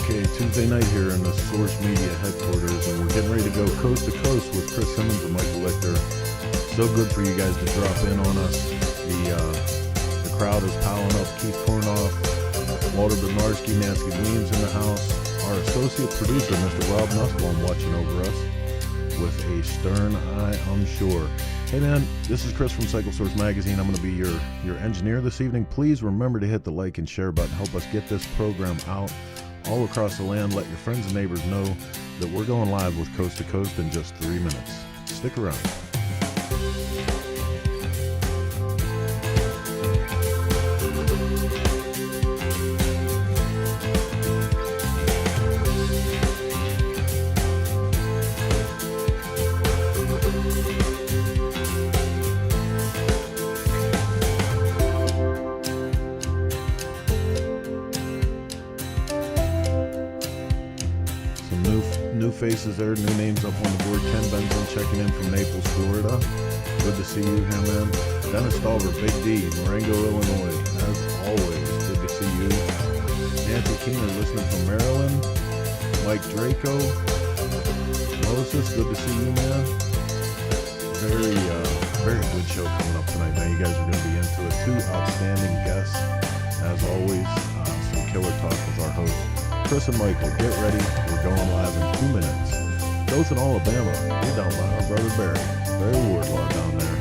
Okay, Tuesday night here in the Source Media headquarters, and we're getting ready to go coast to coast with Chris Simmons and Michael Lichter. So good for you guys to drop in on us. The crowd is piling up. Keith Kornoff, Walter Bednarski, Nancy Weems in the house. Our associate producer, Mr. Rob Nussbaum, watching over us with a stern eye, I'm sure. Hey man, this is Chris from Cycle Source Magazine. I'm going to be your engineer this evening. Please remember to hit the like and share button. Help us get this program out all across the land. Let your friends and neighbors know that we're going live with Coast to Coast in just 3 minutes. Stick around. Faces there, new names up on the board. Ken Benson checking in from Naples, Florida. Good to see you here, man. Dennis Stolver, Big D, Marengo, Illinois. As always, good to see you. Nancy Keener listening from Maryland. Mike Draco. Moses, good to see you, man. Very good show coming up tonight. Now you guys are going to be into it. 2 outstanding guests, as always. Some killer talk with our host, Cris and Michael. Get ready. We're going live in 2 minutes. Dothan, Alabama. We're down by our brother Barry Wardlaw down there,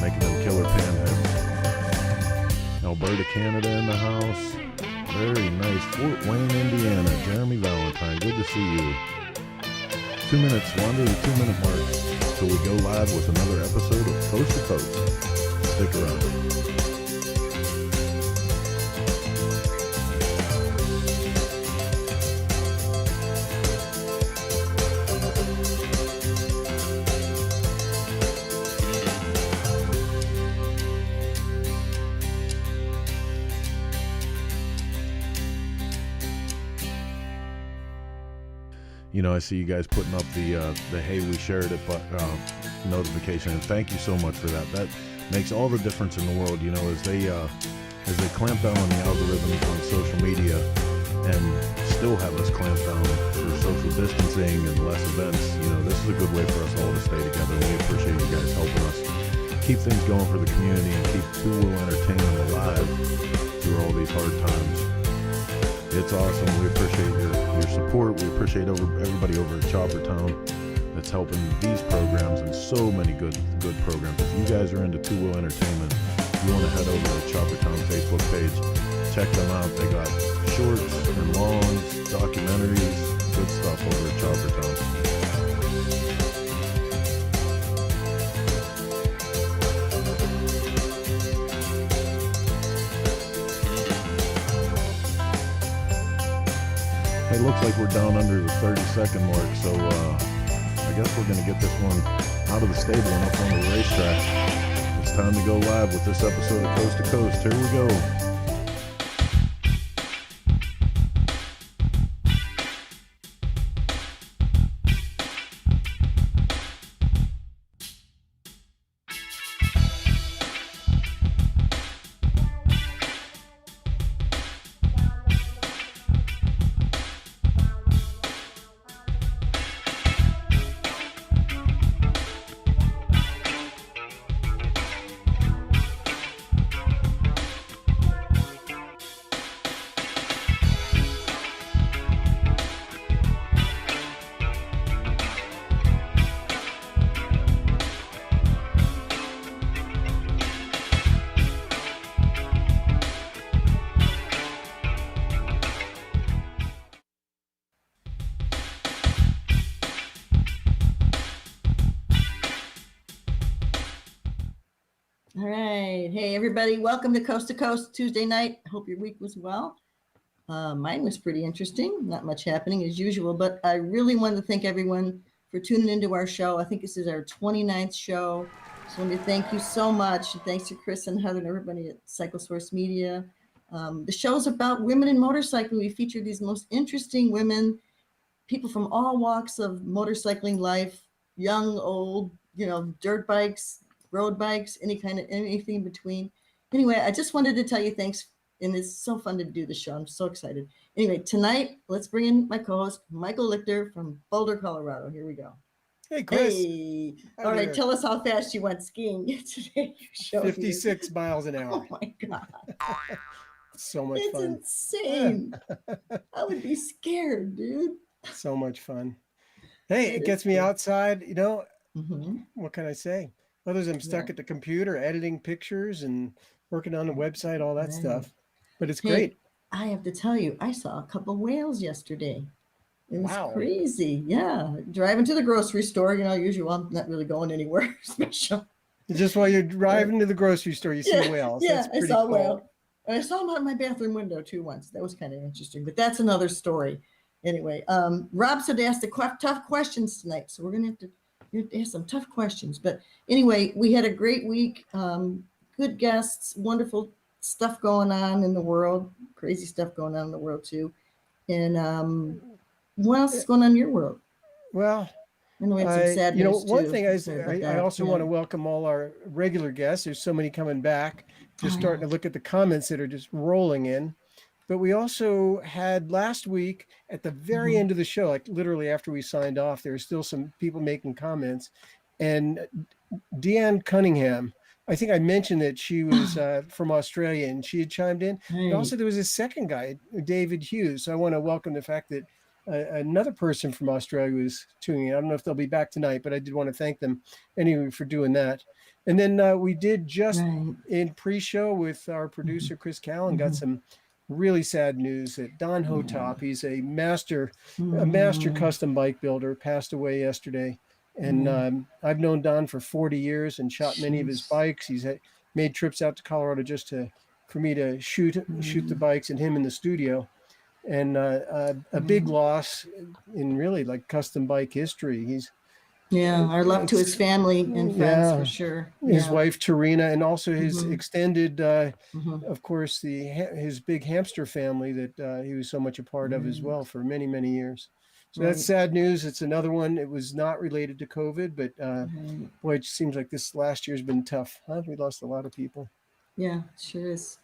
making them killer panheads. Alberta, Canada in the house. Very nice. Fort Wayne, Indiana. Jeremy Valentine. Good to see you. 2 minutes. We're under the 2-minute mark till we go live with another episode of Coast to Coast. Stick around. You know, I see you guys putting up the hey, we shared it, but notification, and thank you so much for that. That makes all the difference in the world. You know, as they clamp down on the algorithms on social media, and still have us clamp down for social distancing and less events. You know, this is a good way for us all to stay together. And we appreciate you guys helping us keep things going for the community and keep Two Wheel Entertainment alive through all these hard times. It's awesome. We appreciate your support. We appreciate everybody over at Chopper Town that's helping these programs and so many good programs. If you guys are into Two Wheel Entertainment, you want to head over to the Chopper Town Facebook page. Check them out. They got shorts and longs, documentaries, good stuff over at Chopper Town. It looks like we're down under the 30-second mark, so I guess we're going to get this one out of the stable and up on the racetrack. It's time to go live with this episode of Coast to Coast. Here we go. All right. Hey, everybody. Welcome to Coast Tuesday night. Hope your week was well. Mine was pretty interesting. Not much happening as usual, but I really want to thank everyone for tuning into our show. I think this is our 29th show. So let me thank you so much. Thanks to Chris and Heather and everybody at Cycle Source Media. The show's about women in motorcycling. We feature these most interesting women, people from all walks of motorcycling life, young, old, dirt bikes, road bikes, anything in between. Anyway, I just wanted to tell you thanks and it's so fun to do the show. I'm so excited. Anyway, tonight, let's bring in my co-host, Michael Lichter from Boulder, Colorado. Here we go. Hey, Chris. Hey. Hi All right, there. tell us how fast you went skiing today. You showed me. 56 miles an hour. Oh my God. So much It's fun. insane. I would be scared, dude. So much fun. Hey, That it is gets me cool. outside. Mm-hmm. What can I say? Others, I'm stuck Yeah. at the computer editing pictures and working on the website, all that Right. stuff. But it's Hey, great. I have to tell you, I saw a couple whales yesterday. It was Wow. crazy. Yeah. Driving to the grocery store, usually I'm not really going anywhere special. Just while you're driving to the grocery store, you see whales. Yeah, That's I pretty saw a cool. whale. And I saw them out my bathroom window too once. That was kind of interesting, but that's another story. Anyway, Rob said to ask the tough questions tonight, so we're gonna have to ask some tough questions. But anyway, we had a great week. Good guests, wonderful stuff going on in the world, crazy stuff going on in the world too. And what else is going on in your world? Well, I know we had some sad news one too. thing is Sorry about I that. also Yeah. want to welcome all our regular guests. There's so many coming back. Just Oh, starting yeah. to look at the comments that are just rolling in. But we also had last week at the very Mhm. end of the show, like literally after we signed off, there were still some people making comments. And Deanne Cunningham, I think I mentioned that she was from Australia and she had chimed in. But Right. also there was a second guy, David Hughes. So I want to welcome the fact that another person from Australia was tuning in. I don't know if they'll be back tonight, but I did want to thank them anyway for doing that. And then we did just Right. in pre-show with our producer, Chris Callen, got Mhm. some really sad news that Don Hotop, he's a master Mhm. custom bike builder, passed away yesterday. And Mhm. I've known Don for 40 years and shot many of his Jeez. bikes. He's made trips out to Colorado just for me to shoot the bikes and him in the studio. And a big loss in really like custom bike history. He's Yeah, our love to his family and friends for yeah, sure. his Yeah. wife Tarina, and also his Mhm. extended, Mhm. of course, his big hamster family that he was so much a part of as Right. well for many, many years. So that's Right. sad news. It's another one. It was not related to COVID, but Right. boy, it seems like this last year's been tough. Huh? We lost a lot of people. Yeah, sure is.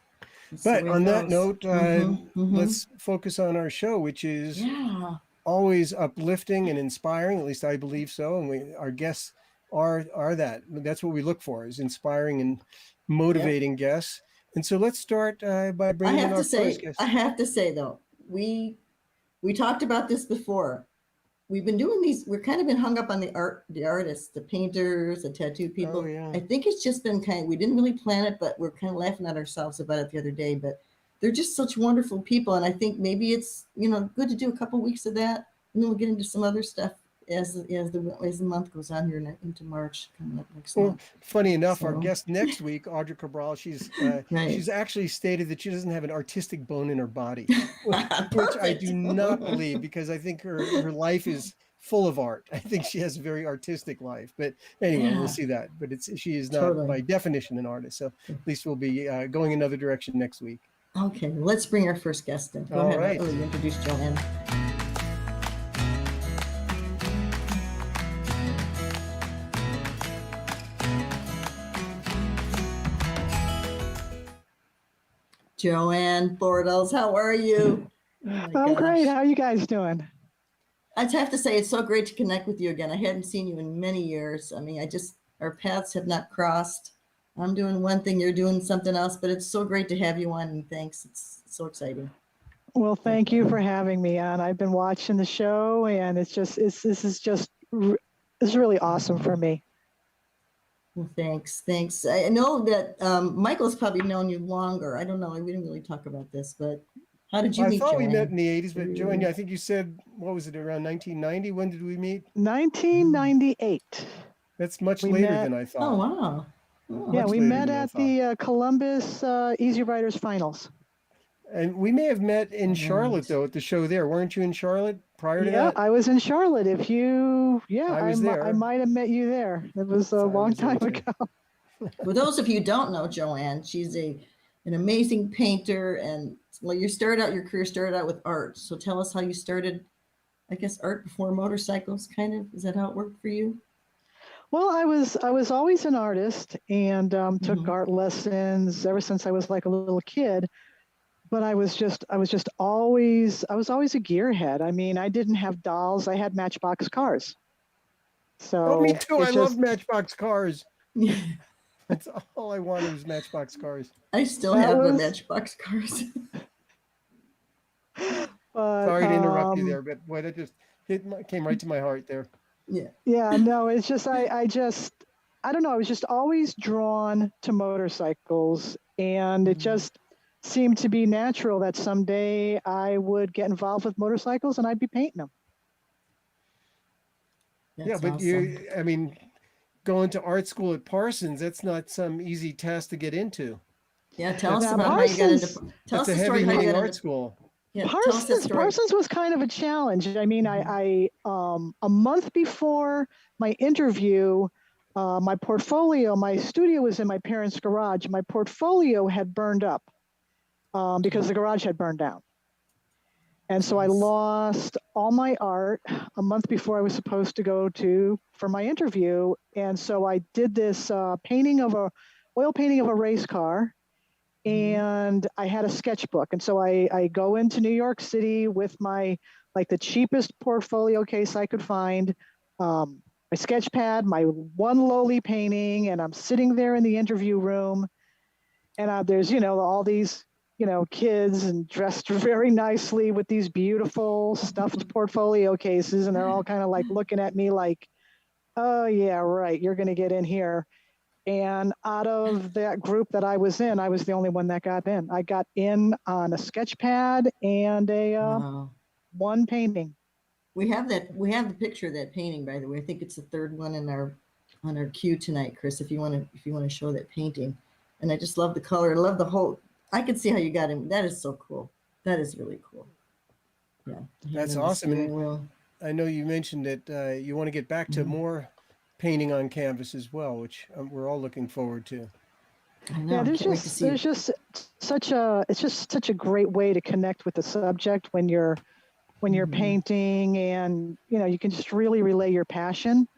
That's the But way it on that goes. note, Mhm. let's focus on our show, which is Yeah. always uplifting and inspiring. At least I believe so. And our guests are that. That's what we look for, is inspiring and Yep. motivating guests. And so let's start by bringing in our first guest. I have to say though, we talked about this before. We've been doing these, we're kind of been hung up on the artists, the painters, the tattoo Oh people. yeah. I think it's just been we didn't really plan it, but we're kind of laughing at ourselves about it the other day. But they're just such wonderful people. And I think maybe it's, good to do a couple weeks of that. And then we'll get into some other stuff as the month goes on here into March coming up next Well, month. funny enough, our So, guest next week, Audra Cabral, she's right. actually stated that she doesn't have an artistic bone in her body, which I Perfect. do not believe, because I think her life is full of art. I think she has a very artistic life. But anyway, we'll Yeah, see that. But she is not totally. by definition an artist. So at least we'll be going another direction next week. Okay, let's bring our first guest in. Go All ahead. right. Oh, you introduced JoAnn. JoAnn Bortles, how are you? Oh I'm great. gosh. How are you guys doing? I just have to say, it's so great to connect with you again. I hadn't seen you in many years. I mean, our paths have not crossed. I'm doing one thing, you're doing something else, but it's so great to have you on, and thanks. It's so exciting. Well, thank you for having me on. I've been watching the show, and this is really awesome for me. Well, thanks. I know that Michael's probably known you longer. I don't know. We didn't really talk about this, but how did you I meet thought we met JoAnn? in the 80s, but JoAnn, I think you said, what was it, around 1990? When did we meet? 1998. That's much We later met- than I Oh, thought. wow. Oh, Yeah, Much we later met than I at thought. the Columbus Easy Riders Finals. And we may have met in Charlotte, Right. though, at the show there. Weren't you in Charlotte prior to Yeah, that? I was in Charlotte. I was there. I might have met you there. It was a So I long was there time too. ago. For those of you who don't know JoAnn, she's an amazing painter, and well, your career started out with art. So tell us how you started, I guess, art before motorcycles, kind of. Is that how it worked for you? Well, I was always an artist and took Mhm. art lessons ever since I was like a little kid. but I was always a gearhead. I mean, I didn't have dolls. I had Matchbox cars. Oh, me So too. I love Matchbox cars. That's all I wanted was Matchbox cars. I still that have the was, Matchbox cars. but Sorry to interrupt you there, but boy, that just came right to my heart there. Yeah. yeah, no, it's just I don't know. I was just always drawn to motorcycles, and it just seemed to be natural that someday I would get involved with motorcycles and I'd be painting them. That's Yeah, but awesome. I mean, going to art school at Parsons, that's not some easy task to get into. Yeah, tell us Now, about how you got into. Parsons, Tell us That's a the story how you heavy-hitting got art into. school. Yeah, tell us the story. Parsons was kind of a challenge. I mean, I a month before my interview, my portfolio, my studio was in my parents' garage. My portfolio had burned up because the garage had burned down. And so I lost all my art a month before I was supposed to go for my interview. And so I did this oil painting of a race car. And I had a sketchbook. And so I go into New York City with my, like the cheapest portfolio case I could find, my sketch pad, my one lowly painting, and I'm sitting there in the interview room. And there's, all these, kids and dressed very nicely with these beautiful stuffed portfolio cases. And they're all kind of like looking at me like, oh, yeah, right, you're going to get in here. And out of that group that I was in, I was the only one that got in. I got in on a sketch pad and one painting. We have the picture of that painting, by the way. I think it's the third one on our queue tonight, Chris. If you want to show that painting, and I just love the color. I love the whole. I can see how you got him. That is so cool. That is really cool. Yeah, That's awesome. And I know you mentioned that you want to get back to more painting on canvas as well, which we're all looking forward to. I know. Yeah, it's just such a great way to connect with the subject when you're painting, and you can just really relay your passion.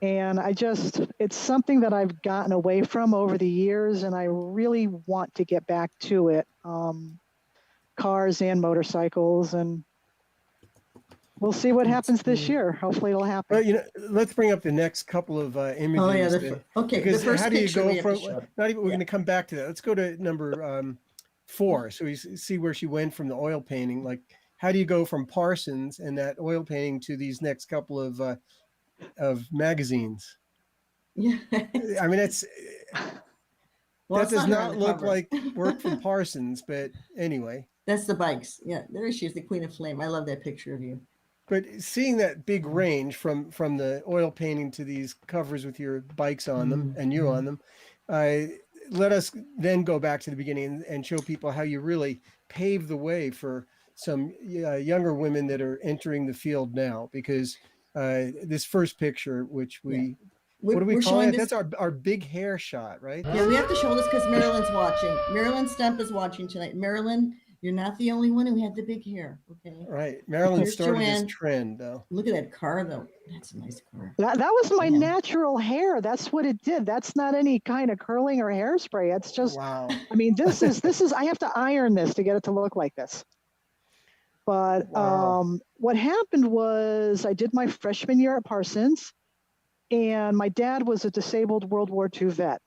And it's something that I've gotten away from over the years, and I really want to get back to it. Cars and motorcycles, and we'll see what happens this year. Hopefully it'll happen. Well, let's bring up the next couple of images. Oh yeah, okay. Because the first how do you go from? Not even. We're going to come back to that. Let's go to number 4. So we see where she went from the oil painting. Like, how do you go from Parsons and that oil painting to these next couple of magazines? Yeah. I mean, that does not look like work from Parsons, but anyway. That's the bikes. Yeah, there she is, the Queen of Flame. I love that picture of you. But seeing that big range from the oil painting to these covers with your bikes on them and you on them, let us then go back to the beginning and show people how you really paved the way for some younger women that are entering the field now. Because this first picture, which what do we call it? That's our big hair shot, right? Yeah, we have to show this because Marilyn's watching. Marilyn Stump is watching tonight. Marilyn, you're not the only one who had the big hair, okay? Right. Marilyn started JoAnn. this trend, though. Look at that car, though. That's a nice car. That was my natural hair. That's what it did. That's not any kind of curling or hairspray. It's just, wow. I mean, this is, I have to iron this to get it to look like this. But what happened was I did my freshman year at Parsons, and my dad was a disabled World War II vet.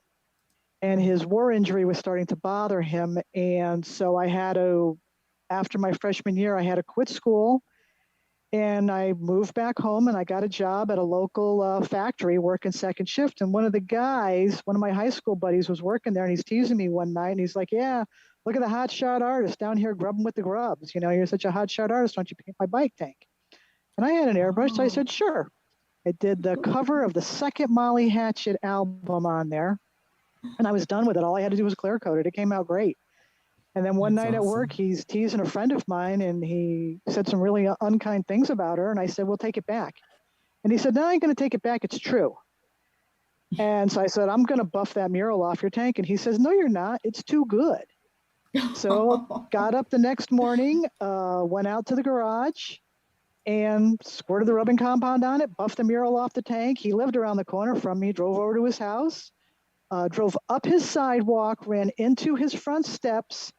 And his war injury was starting to bother him. And so after my freshman year, I had to quit school. And I moved back home, and I got a job at a local factory working second shift. And one of my high school buddies was working there, and he's teasing me one night. And he's like, yeah, look at the hotshot artist down here grubbing with the grubs. You're such a hotshot artist. Why don't you paint my bike tank? And I had an airbrush, so I said, sure. I did the cover of the second Molly Hatchet album on there. And I was done with it. All I had to do was clear coat it. It came out great. And then one night at work, he's teasing a friend of mine, and he said some really unkind things about her. And I said, well, take it back. And he said, no, I ain't going to take it back. It's true. And so I said, I'm going to buff that mural off your tank. And he says, no, you're not. It's too good. So got up the next morning, went out to the garage and squirted the rubbing compound on it, buffed the mural off the tank. He lived around the corner from me, drove over to his house. Drove up his sidewalk, ran into his front steps,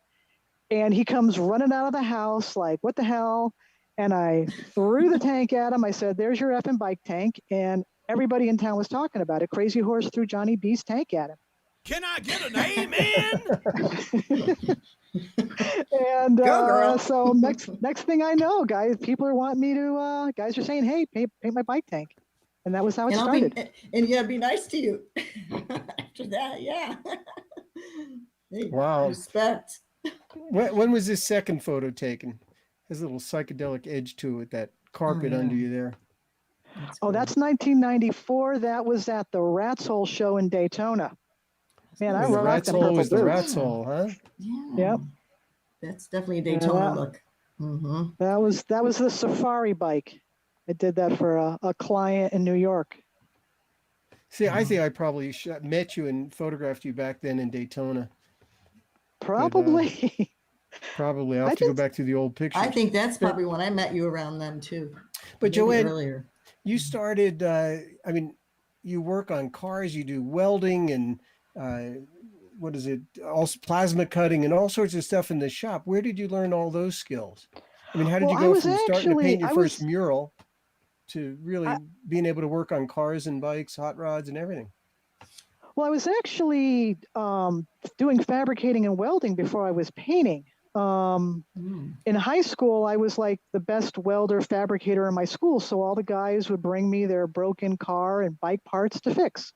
And he comes running out of the house like, what the hell? And I threw the tank at him. I said, there's your effing bike tank. And everybody in town was talking about it. Crazy Horse threw Johnny B's tank at him. Can I get an amen? And Go, girl. so next thing I know, guys, people are wanting me to, guys are saying, hey, paint my bike tank. And that was how it started. And yeah, be nice to you after that. Yeah. Hey, Wow. respect. When was this second photo taken? Has a little psychedelic edge to it with that carpet yeah. under you there. That's 1994. That was at the Rat's Hole show in Daytona. Man, I The rocked Rat's them Hole purple was the boots. Rat's Hole, huh? Yeah. Yep. That's definitely a Daytona Yeah. look. Mm-hmm. That was the safari bike. I did that for a client in New York. See, I think I probably met you and photographed you back then in Daytona. Probably. Probably. I'll I have to go just- back to the old pictures. I think that's probably when I met you around then too. But Maybe JoAnn, earlier. you started, I mean, you work on cars, you do welding and what is it? Also plasma cutting and all sorts of stuff in the shop. Where did you learn all those skills? I mean, how did Well, you I go was from starting to paint your actually- I first was- mural to really being able to work on cars and bikes, hot rods and everything? Well, I was actually doing fabricating and welding before I was painting. In high school, I was like the best welder fabricator in my school. So all the guys would bring me their broken car and bike parts to fix.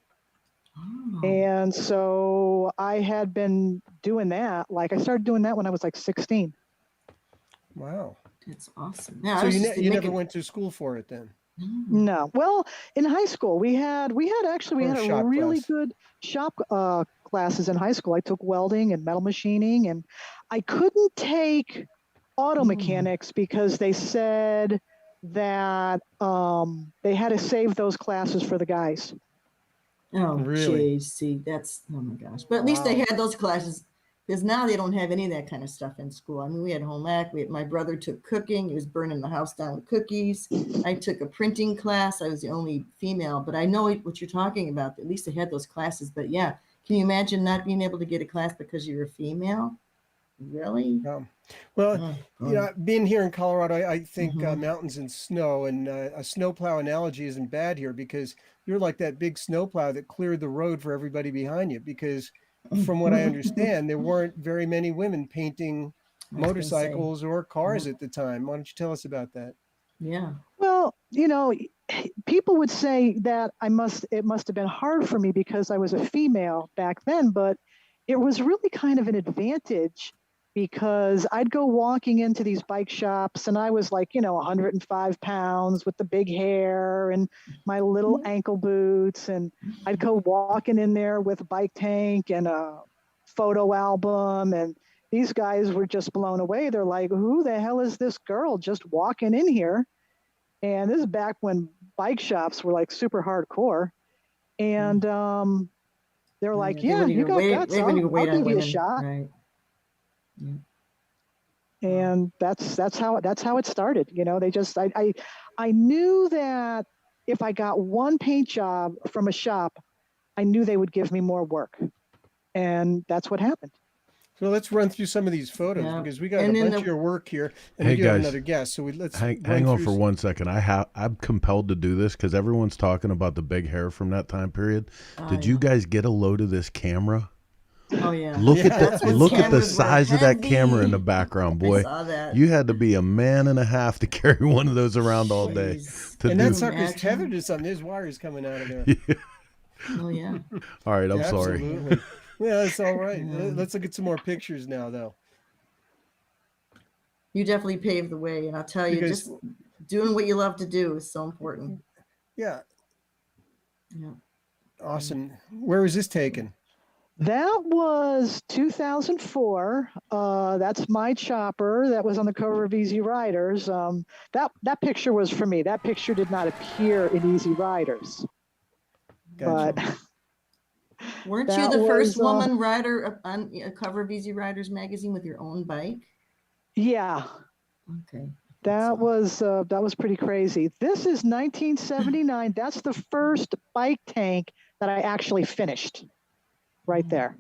Oh. And so I had been doing that. Like I started doing that when I was like 16. Wow. That's awesome. Yeah, I So was you, just you never making- went to school for it then? No. Well, in high school, we had Or a shop really class. good shop classes in high school. I took welding and metal machining, and I couldn't take auto mechanics because they said that they had to save those classes for the guys. Oh, Really? geez, see, that's, oh my gosh. But at least they Wow. had those classes because now they don't have any of that kind of stuff in school. I mean, we had home ec. My brother took cooking. He was burning the house down with cookies. I took a printing class. I was the only female, but I know what you're talking about. At least they had those classes. But yeah, can you imagine not being able to get a class because you're a female? Really? Well, Oh, you know, being here in Colorado, I think Mhm. mountains and snow, and a snowplow analogy isn't bad here because you're like that big snowplow that cleared the road for everybody behind you. Because from what I understand, there weren't very many women painting I was gonna say, motorcycles or cars at the time. Why don't you tell us about that? yeah. Well, you know, people would say that it must have been hard for me because I was a female back then, but it was really kind of an advantage because I'd go walking into these bike shops and I was like, 105 pounds with the big hair and my little ankle boots. And I'd go walking in there with a bike tank and a photo album. And these guys were just blown away. They're like, who the hell is this girl just walking in here? And this is back when bike shops were like super hardcore. And they're like, yeah, you got guts. I'll give you a shot. Right. And that's how it started. They just I knew that if I got one paint job from a shop, I knew they would give me more work, and that's what happened. So let's run through some of these photos Yeah. because we got And a then bunch of your work here, and Hey, we do have guys. another guest. So let's Hang run on through for some- 1 second. I'm compelled to do this because everyone's talking about the big hair from that time period. Did you guys get a load of this camera? Oh yeah. Look at That's the when look at the cameras were size of that camera in the heavy. background, I boy. saw that. You had to be a man and a half to carry one of those around all day. Jeez. To And do. that sucker's Imagine. tethered to something. There's wires coming out of there. Oh yeah. All right, I'm sorry. Absolutely. Yeah, that's all right. Yeah. Let's look at some more pictures now, though. You definitely paved the way, and I'll tell you, Because- just doing what you love to do is so important. Yeah, Yeah. awesome. Where was this taken? That was 2004. That's my chopper. That was on the cover of Easy Riders. That picture was for me. That picture did not appear in Easy Riders. Gotcha. But Weren't you That the first was, woman rider on a cover of Easy Riders magazine with your own bike? yeah, Okay. that was pretty crazy. This is 1979. That's the first bike tank that I actually finished. Right there.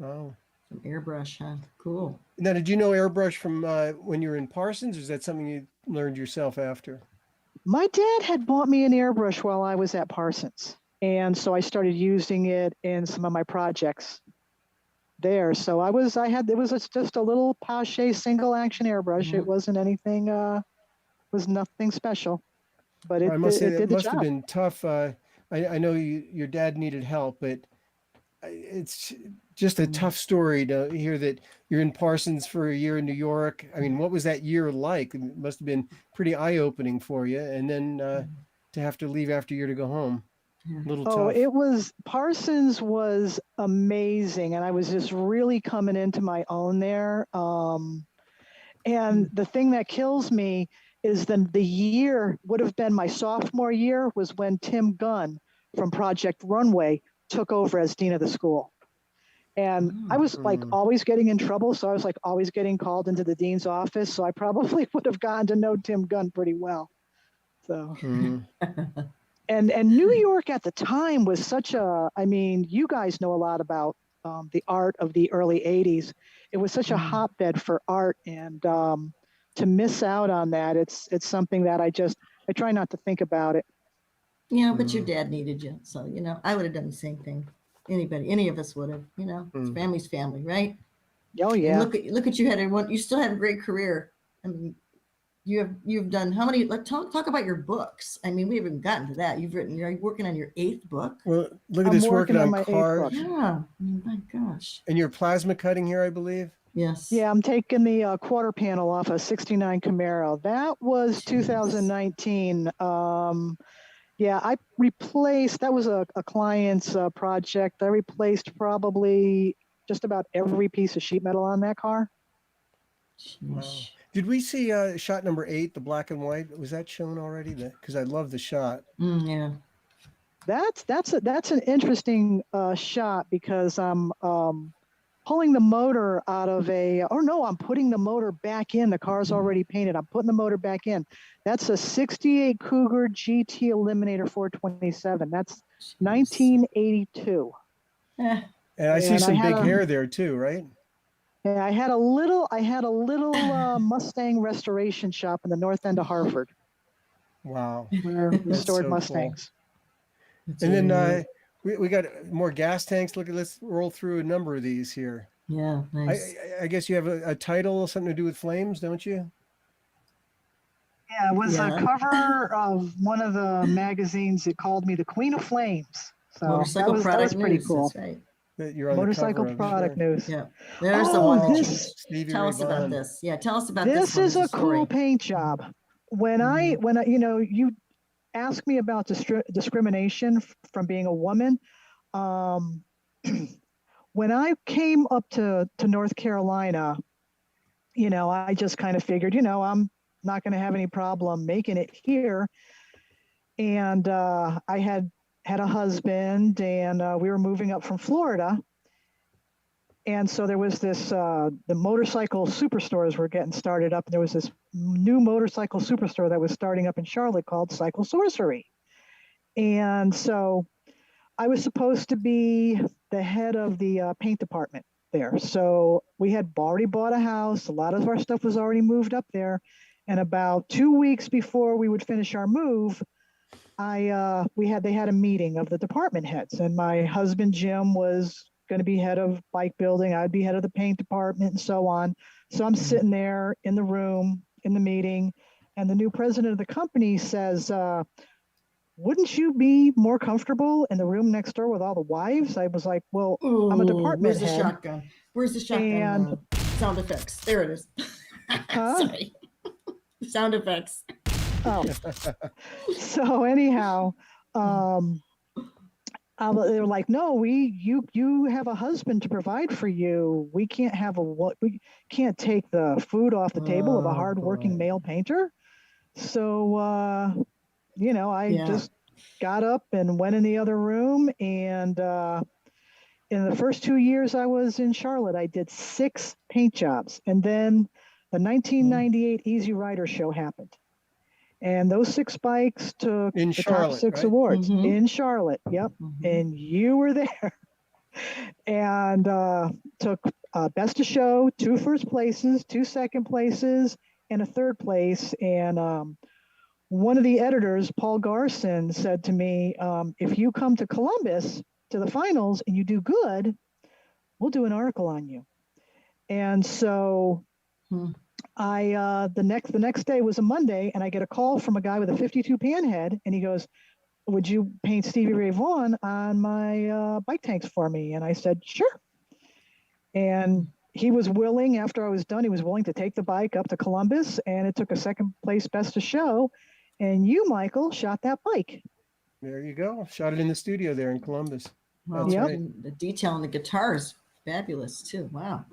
Oh, Some airbrush, huh? Cool. Now, did you know airbrush from when you were in Parsons, or is that something you learned yourself after? My dad had bought me an airbrush while I was at Parsons. And so I started using it in some of my projects there. So it was just a little Pache single action airbrush. It wasn't anything, was nothing special, but I must say it that did the must have job. been tough. I know your dad needed help, but it's just a tough story to hear that you're in Parsons for a year in New York. I mean, what was that year like? It must have been pretty eye-opening for you, and then to have to leave after a year to go home. A little Oh, tough. Parsons was amazing. And I was just really coming into my own there. And the thing that kills me is then the year would have been my sophomore year was when Tim Gunn from Project Runway took over as dean of the school. And I was like always getting in trouble. So I was like always getting called into the dean's office. So I probably would have gotten to know Tim Gunn pretty well. So. And New York at the time was such a, I mean, you guys know a lot about the art of the early 80s. It was such a hotbed for art, and to miss out on that, it's something that I try not to think about it. Yeah, but your dad needed you. So, I would have done the same thing. Any of us would have, family's family, right? Oh, yeah. And look at you had you still had a great career. I mean, you've done how many, talk about your books. I mean, we haven't gotten to that. You're working on your 8th book. Well, look at I'm this working on my 8th cars. book. Yeah. My gosh. And you're plasma cutting here, I believe. Yes. Yeah, I'm taking the quarter panel off a 69 Camaro. That was 2019. Yeah, I replaced, that was a client's project. I replaced probably just about every piece of sheet metal on that car. Wow. Did we see shot number 8, the black and white? Was that shown already? Because I love the shot. Yeah. That's an interesting shot because I'm pulling the motor out of I'm putting the motor back in. The car's already painted. I'm putting the motor back in. That's a 68 Cougar GT Eliminator 427. That's 1982. Eh. And I see some big hair there too, right? Yeah, I had a little Mustang restoration shop in the north end of Hartford. Wow. Where we restored so Mustangs. Cool. And then we got more gas tanks. Let's roll through a number of these here. Yeah, nice. I guess you have a title, something to do with flames, don't you? Yeah, it was a cover of one of the magazines that called me the Queen of Flames. So Motorcycle that Product was pretty News, cool. That's right. That you're on Motorcycle the cover Product of, sure. News. Yeah. There's the one that Stevie tell Ray us about Vaughan. this. Yeah, tell us about this. This is a cool paint job. When I you ask me about discrimination from being a woman, when I came up to North Carolina, I just kind of figured, I'm not going to have any problem making it here. And I had a husband, and we were moving up from Florida. And so there was this, the motorcycle superstores were getting started up. And there was this new motorcycle superstore that was starting up in Charlotte called Cycle Sorcery. And so I was supposed to be the head of the paint department there. So we had already bought a house. A lot of our stuff was already moved up there. And about 2 weeks before we would finish our move, they had a meeting of the department heads, and my husband Jim was going to be head of bike building. I'd be head of the paint department, and so on. So I'm sitting there in the room in the meeting, and the new president of the company says, "Wouldn't you be more comfortable in the room next door with all the wives?" I was like, "Well, I'm a department Where's head." the shotgun? Where's the shotgun? And sound effects. There it is. Sorry. Sound effects. Oh. So anyhow, they were like, "No, you have a husband to provide for you. We can't we can't take the food off the table of a hardworking male painter." So I just got up and went in the other room, and in the first 2 years I was in Charlotte, I did 6 paint jobs, and then the 1998 Easy Rider show happened. And those 6 bikes took in the Charlotte, top 6 right? awards in Charlotte. Yep. And you were there. And took best of show, 2 first places, 2 second places, and a 3rd place. And one of the editors, Paul Garson, said to me, if you come to Columbus to the finals and you do good, we'll do an article on you. And so the next day was a Monday, and I get a call from a guy with a 52 panhead, and he goes, would you paint Stevie Ray Vaughan on my bike tanks for me? And I said, sure. And he was willing, after I was done, he was willing to take the bike up to Columbus, and it took a 2nd place best of show. And you, Michael, shot that bike. There you go. Shot it in the studio there in Columbus. Well, That's Yep. right. the detail on the guitar is fabulous too. Wow.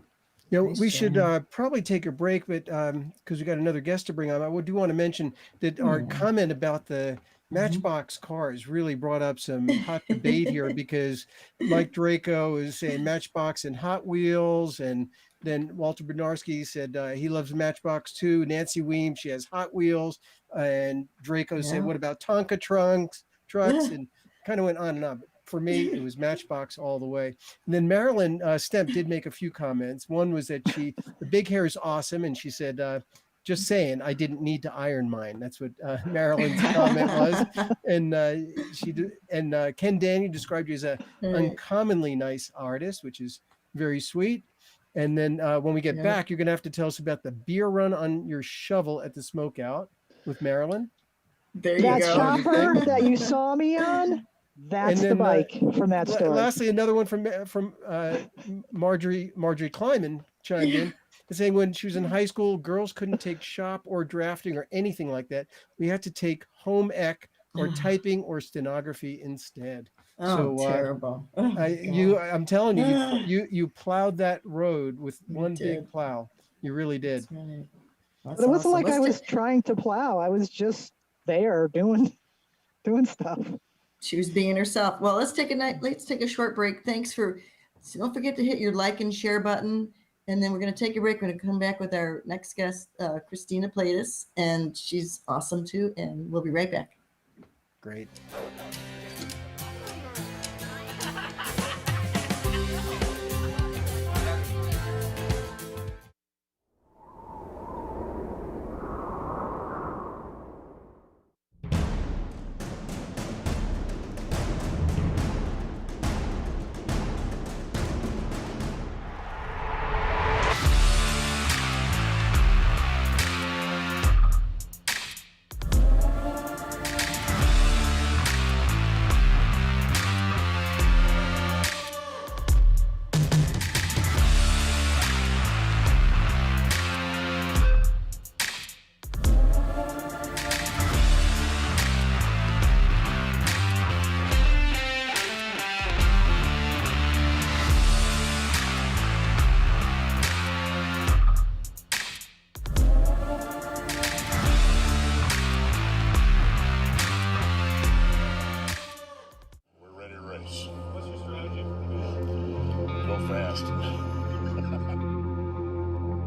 You know, Nice we job. should probably take a break, but because we got another guest to bring on, I do want to mention that our comment about the Matchbox cars really brought up some hot debate here, because Mike Draco is saying Matchbox and Hot Wheels, and then Walter Bednarski said he loves Matchbox too. Nancy Weems, she has Hot Wheels, and Draco said, what about Tonka trucks, and kind of went on and on. But for me, it was Matchbox all the way. And then Marilyn Stemp did make a few comments. One was that the big hair is awesome, and she said, just saying, I didn't need to iron mine. That's what Marilyn's comment was. And Ken Daniel described you as an uncommonly nice artist, which is very sweet. And then when we get back, you're going to have to tell us about the beer run on your shovel at the Smokeout with Marilyn. There you That go. chopper that you saw me on, that's then, the bike from that story. Lastly, another one from Marjorie Kleiman chimed in, saying when she was in high school, girls couldn't take shop or drafting or anything like that. We had to take home ec or typing or stenography instead. Oh, so, terrible. I'm telling you, you plowed that road with one big plow. You really did. That's right. That's But it wasn't awesome. like I was trying to plow. I was just there doing stuff. She was being herself. Well, let's take a short break. Don't forget to hit your like and share button. And then we're going to take a break. We're going to come back with our next guest, Christina Platis, and she's awesome too. And we'll be right back. Great.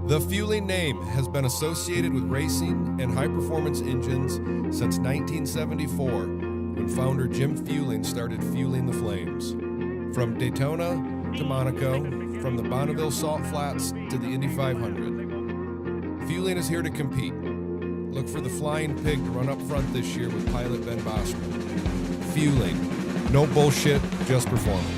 The Fueling name has been associated with racing and high-performance engines since 1974, when founder Jim Fueling started fueling the flames. From Daytona to Monaco, from the Bonneville Salt Flats to the Indy 500. Fueling is here to compete. Look for the Flying Pig to run up front this year with pilot Ben Bosman. Fueling. No bullshit, just performance.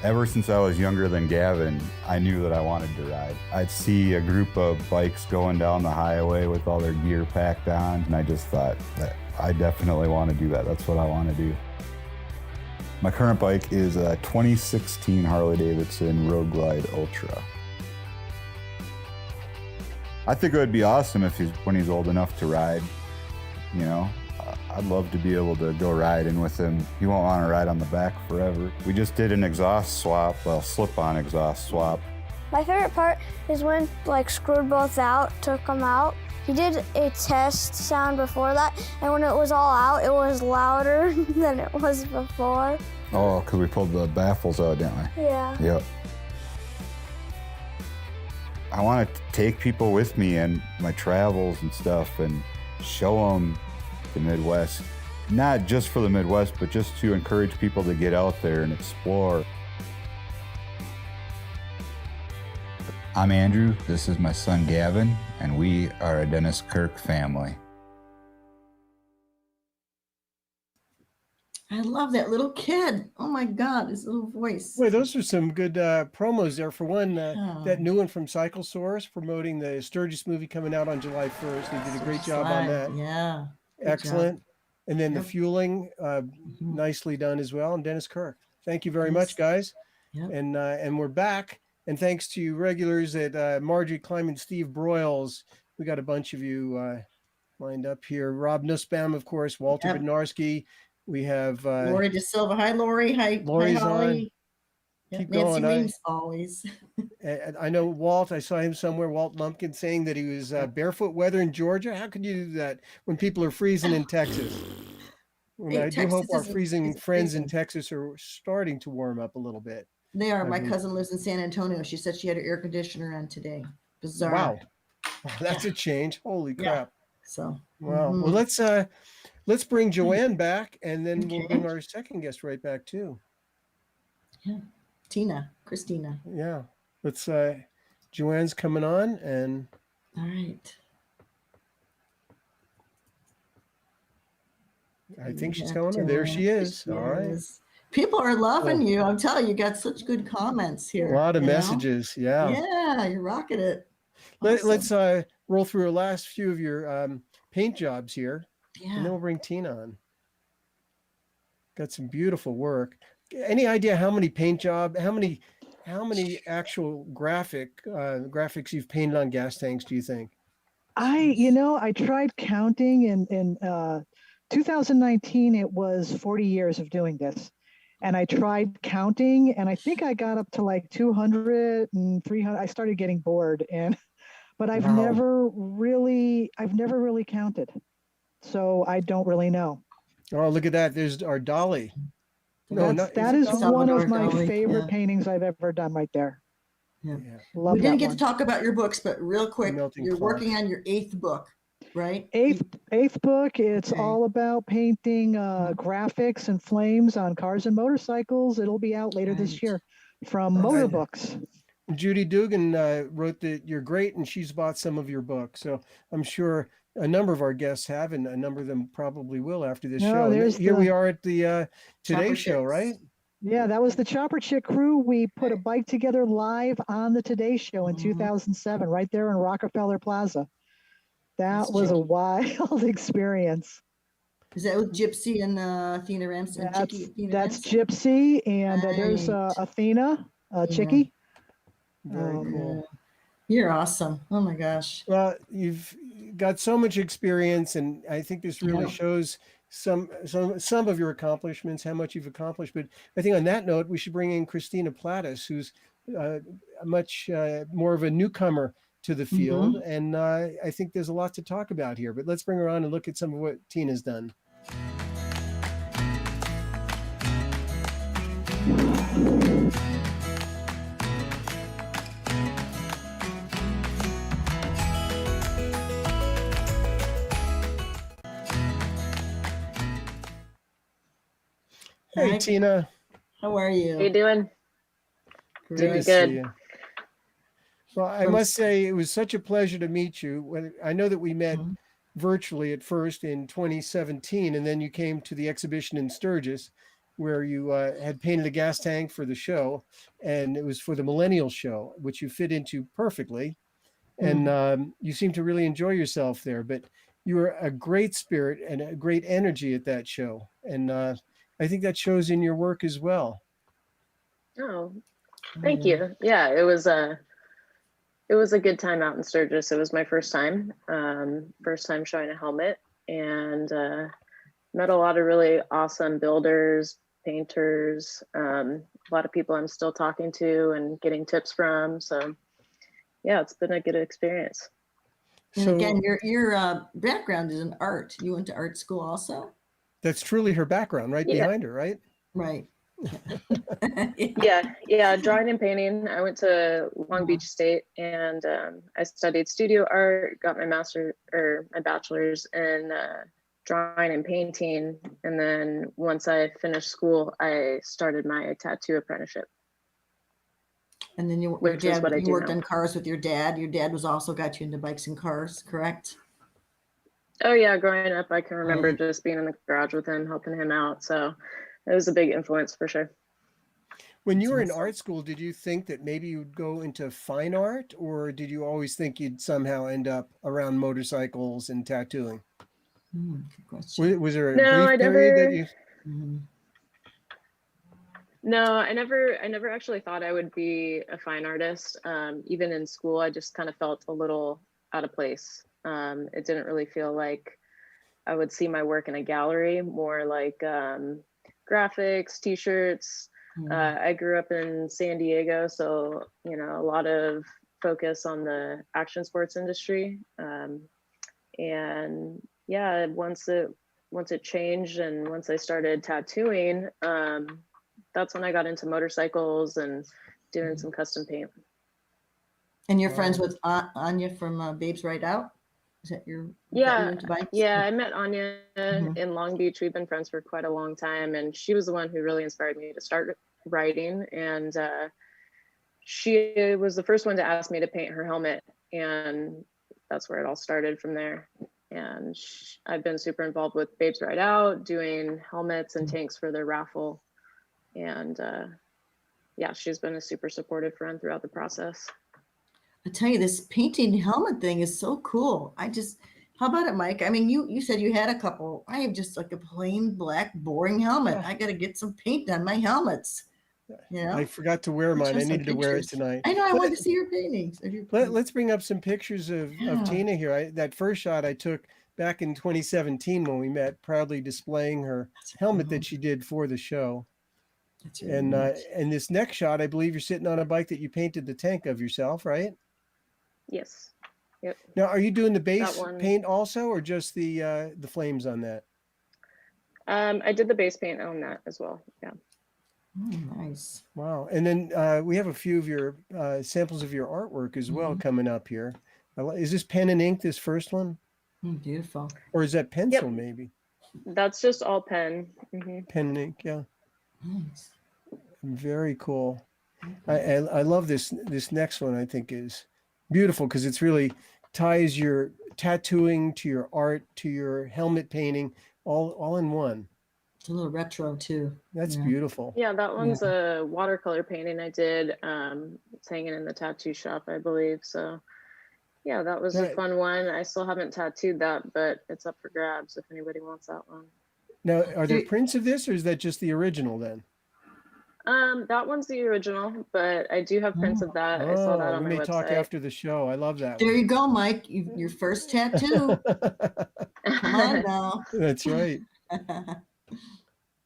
Ever since I was younger than Gavin, I knew that I wanted to ride. I'd see a group of bikes going down the highway with all their gear packed on, and I just thought that I definitely want to do that. That's what I want to do. My current bike is a 2016 Harley-Davidson Road Glide Ultra. I think it would be awesome when he's old enough to ride, you know. I'd love to be able to go riding with him. He won't want to ride on the back forever. We just did an exhaust swap, well, slip-on exhaust swap, My favorite part is when like screwed both out, took them out. He did a test sound before that, and when it was all out, it was louder than it was before. Oh, because we pulled the baffles out, didn't we? Yeah. Yep. I want to take people with me in my travels and stuff and show them the Midwest. Not just for the Midwest, but just to encourage people to get out there and explore. I'm Andrew, this is my son Gavin, and we are a Dennis Kirk family. I love that little kid. Oh my God, his little voice. Boy, those are some good promos there. For one, Yeah. that new one from Cyclesaurus promoting the Sturgis movie coming out on July 1st. They did a great job on that. Yeah. Good Excellent. And then the Yep. fueling, Mhm. nicely done as well. And Dennis Kirk. Thank you very Yes. much, guys. Yep. And we're back. And thanks to you regulars at Marjorie Klein and Steve Broyles, we got a bunch of you lined up here. Rob Nussbaum, of course, Walter Yep. Bednarski. We have Lori De Silva. Hi, Lori. Hi, Lori's Holly. Yep, Keep Nancy going. Reams always. I know Walt, I saw him somewhere, Walt Lumpkin, saying that he was barefoot weather in Georgia. How could you do that when people are freezing in Texas? And Hey, I do hope Texas our isn't- freezing isn't friends in freezing. Texas are starting to warm up a little bit. They are. My Okay. cousin lives in San Antonio. She said she had her air conditioner on today. Bizarre. Wow. That's a change. Holy Yeah. crap. So, Wow. mhm. Well, let's bring JoAnn back, and then we'll Okay. bring our second guest right back too. Christina. Yeah. Let's JoAnn's coming on, and All right. I think she's Yeah, coming on. There she JoAnn. is. She All right. is. People are loving you. I'm telling you, you got such good comments here. A lot of you know? messages. Yeah. Yeah, you're rocking it. Awesome. Let's roll through the last few of your paint jobs here, and then Yeah. we'll bring Tina on. Got some beautiful work. Any idea how many how many actual graphics you've painted on gas tanks, do you think? I tried counting in 2019. It was 40 years of doing this. And I tried counting, and I think I got up to like 200 and 300. I started getting bored, but I've Wow. never really counted. So I don't really know. Oh, look at that. There's our dolly. No, That is Salvador one of my Dali? favorite Yeah. paintings I've ever done right there. Yeah. Love We didn't that get one. to talk about your books, but real quick, Melting you're clock. working on your 8th book, right? Eighth book. It's Okay. all about painting graphics and flames on cars and motorcycles. It'll be out later this Right. year from That's Motor good. Books. Judy Dugan wrote that you're great, and she's bought some of your books. So I'm sure a number of our guests have, and a number of them probably will after this No, show. And there's here the- we are at the Today Chopper Show, Chicks. right? Yeah, that was the Chopper Chick crew. We put a bike together live on the Today Show in Mhm. 2007, right there in Rockefeller Plaza. That That's was a chicky. wild experience. Is that with Gypsy and Athena Ramsey? And Chicky Athena That's Ramsey? Gypsy, and there's Right. Athena, Yeah. Chicky. Very Um, cool. You're awesome. Oh my gosh. Well, you've got so much experience, and I think this really Yeah. shows some of your accomplishments, how much you've accomplished. But I think on that note, we should bring in Christina Platis, who's much more of a newcomer to the field, and I think there's a lot to talk about here. But let's bring her on and look at some of what Tina's done. Hey, Hi. Tina. How are you? How you doing? Good Great. to Good. see you. Well, I must say it was such a pleasure to meet you. I know that we met Mhm. virtually at first in 2017, and then you came to the exhibition in Sturgis, where you had painted a gas tank for the show, and it was for the Millennial Show, which you fit into perfectly. And you seemed to really enjoy yourself there. But you were a great spirit and a great energy at that show, and I think that shows in your work as well. Oh, thank you. Yeah, it was a good time out in Sturgis. It was my first time showing a helmet, and met a lot of really awesome builders, painters, a lot of people I'm still talking to and getting tips from. So yeah, it's been a good experience. And So again, your background is in art. You went to art school also? that's truly her background right Yeah. behind her, right? Right. Yeah, drawing and painting. I went to Long Beach State and I studied studio art, got my my bachelor's in drawing and painting. And then once I finished school, I started my tattoo apprenticeship. And then your Which is dad, what I you do worked now. on cars with your dad. Your dad was also got you into bikes and cars, correct? Oh yeah, growing up, I can remember Right. just being in the garage with him, helping him out. So it was a big influence for sure. When you That's were in awesome. art school, did you think that maybe you'd go into fine art, or did you always think you'd somehow end up around motorcycles and tattooing? Good question. Was there a No, I brief period that never. you? Mhm. No, I never actually thought I would be a fine artist. Even in school, I just kind of felt a little out of place. It didn't really feel like I would see my work in a gallery, more like graphics, t-shirts. I grew up in San Diego, so, you know, a lot of focus on the action sports industry. And yeah, once it changed and once I started tattooing, that's when I got into motorcycles and doing some custom paint. And you're friends Wow. with Anya from Babes Right Out? Is that got you Yeah, into bikes? yeah, I met Anya Mhm. in Long Beach. We've been friends for quite a long time, and she was the one who really inspired me to start writing. And she was the first one to ask me to paint her helmet, and that's where it all started from there. And I've been super involved with Babes Right Out, doing helmets and tanks for their raffle. And yeah, she's been a super supportive friend throughout the process. I tell you, this painting helmet thing is so cool. How about it, Mike? I mean, you said you had a couple. I have just like a plain black, boring helmet. I got to get some paint on my helmets. You know, I forgot to wear mine. Show I some needed to wear it pictures. tonight. I know. I wanted to see your paintings. Let's bring up some pictures of Yeah. Tina here. That first shot I took back in 2017 when we met, proudly displaying her helmet that she did for the show. That's really And neat. and this next shot, I believe you're sitting on a bike that you painted the tank of yourself, right? Yes. Yep. Now, are you doing the That base one. paint also, or just the flames on that? I did the base paint on that as well. Yeah. Nice. Wow. And then we have a few of your samples of your artwork as well coming up here. Is this pen and ink, this first one? Beautiful. Or is that pencil maybe? That's just all pen. Pen and ink, yeah. Nice. Very cool. I love this next one. I think is beautiful because it's really ties your tattooing to your art to your helmet painting all in one. It's a little retro too. That's beautiful. Yeah, that one's a watercolor painting I did. It's hanging in the tattoo shop, I believe. So yeah, that was a fun one. I still haven't tattooed that, but it's up for grabs if anybody wants that one. Now, are there prints of this, or is that just the original then? That one's the original, but I do have prints of that. I saw that on we my may website. talk after the show. I love that. There you go, Mike. Your first tattoo. Come on now. That's right.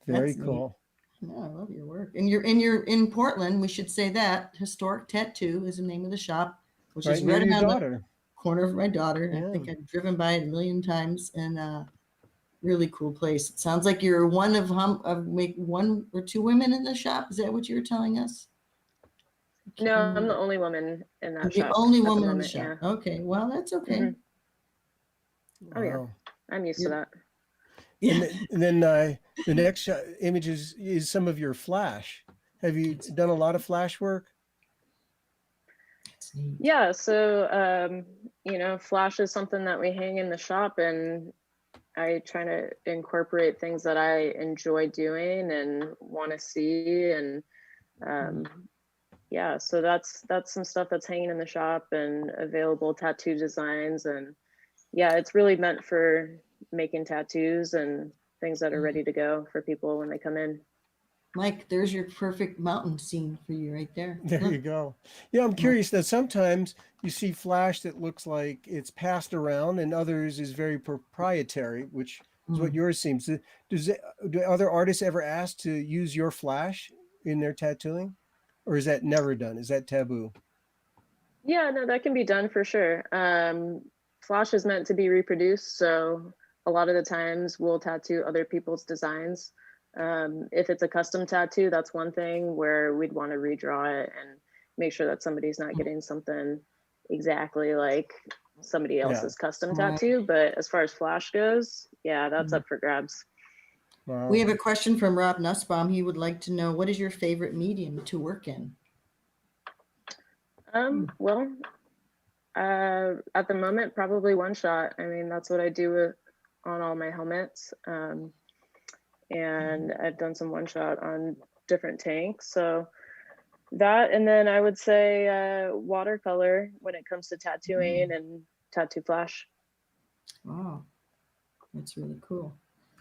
Very cool. No, I love your work. And you're in Portland. We should say that Historic Tattoo is the name of the shop, which is right around the corner of my daughter. Yeah. I think I've driven by it a million times, and really cool place. It sounds like you're one of one or two women in the shop. Is that what you were telling us? No, I'm the only woman in that You're shop. the only at the woman in the moment, shop. yeah. Okay, well that's okay. Oh yeah, I'm used to that. Yeah. And then the next image is some of your flash. Have you done a lot of flash work? Yeah, so you know, flash is something that we hang in the shop, and I try to incorporate things that I enjoy doing and want to see, and yeah, so that's some stuff that's hanging in the shop and available tattoo designs, and yeah, it's really meant for making tattoos and things that are ready to go for people when they come in. Mike, there's your perfect mountain scene for you right there. There you go. Yeah, I'm curious that sometimes you see flash that looks like it's passed around and others is very proprietary, which is what yours seems to. Do other artists ever ask to use your flash in their tattooing, or is that never done? Is that taboo? Yeah, no, that can be done for sure. Flash is meant to be reproduced, so a lot of the times we'll tattoo other people's designs. If it's a custom tattoo, that's one thing where we'd want to redraw it and make sure that somebody's not getting something exactly like somebody else's custom tattoo. But as far as Flash goes, yeah, that's up for grabs. Wow. We have a question from Rob Nussbaum. He would like to know, what is your favorite medium to work in? Well, at the moment, probably one shot. I mean, that's what I do on all my helmets. And I've done some one shot on different tanks. So that, and then I would say watercolor when it comes to tattooing and tattoo flash. Wow, that's really cool.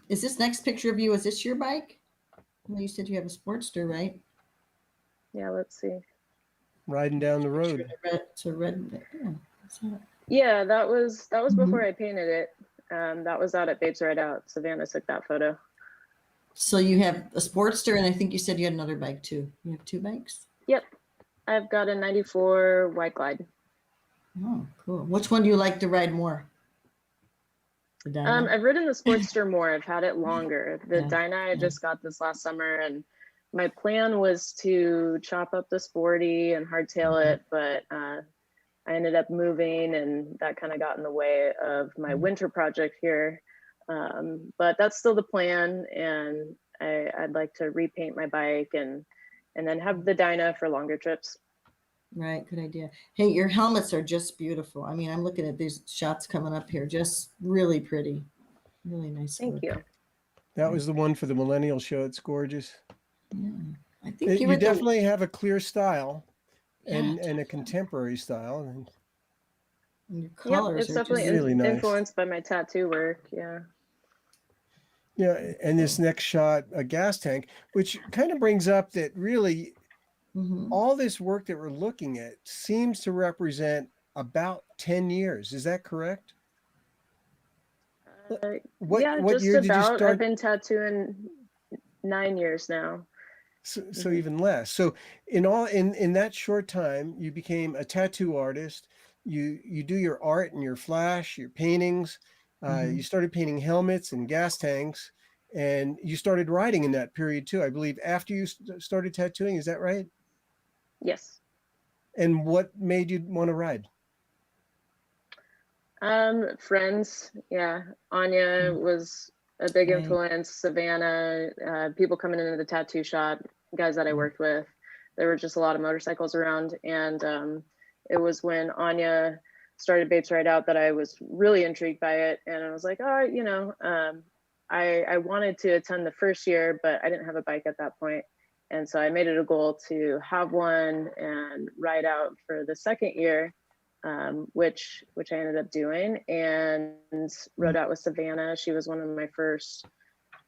Is this next picture of you, is this your bike? Well, you said you have a Sportster, right? Yeah, let's see. Riding down the road. It's a red. Yeah, that was before I painted it. That was out at Babes Ride Out. Savannah took that photo. So you have a Sportster, and I think you said you had another bike too. You have two bikes? Yep. I've got a 94 White Glide. Oh, cool. Which one do you like to ride more? The Dyna? I've ridden the Sportster more. I've had it longer. The Yeah. Dyna I just got this last summer, and my plan was to chop up the Sporty and hardtail it, but I ended up moving, and that kind of got in the way of my winter project here. But that's still the plan, and I'd like to repaint my bike and then have the Dyna for longer trips. Right, good idea. Hey, your helmets are just beautiful. I mean, I'm looking at these shots coming up here, just really pretty, really nice. Thank you. That was the one for the Millennial Show. It's gorgeous. Yeah, I think You definitely have a clear style and a contemporary style. And your Yeah, colors it's are definitely just really nice. influenced by my tattoo work. Yeah. Yeah, and this next shot, a gas tank, which kind of brings up that really all this work that we're looking at seems to represent about 10 years. Is that correct? What just year did you about. start? I've been tattooing 9 years now. So even less. So in that short time, you became a tattoo artist. You do your art and your flash, your paintings. You started painting helmets and gas tanks, and you started writing in that period too, I believe, after you started tattooing. Is that right? Yes. And what made you want to ride? Friends. Yeah. Anya was a big influence. Savannah, people coming into the tattoo shop, guys that I worked with. There were just a lot of motorcycles around, and it was when Anya started Babes Ride Out that I was really intrigued by it, and I was like, I wanted to attend the first year, but I didn't have a bike at that point, and so I made it a goal to have one and ride out for the second year, which I ended up doing, and rode out with Savannah. She was one of my first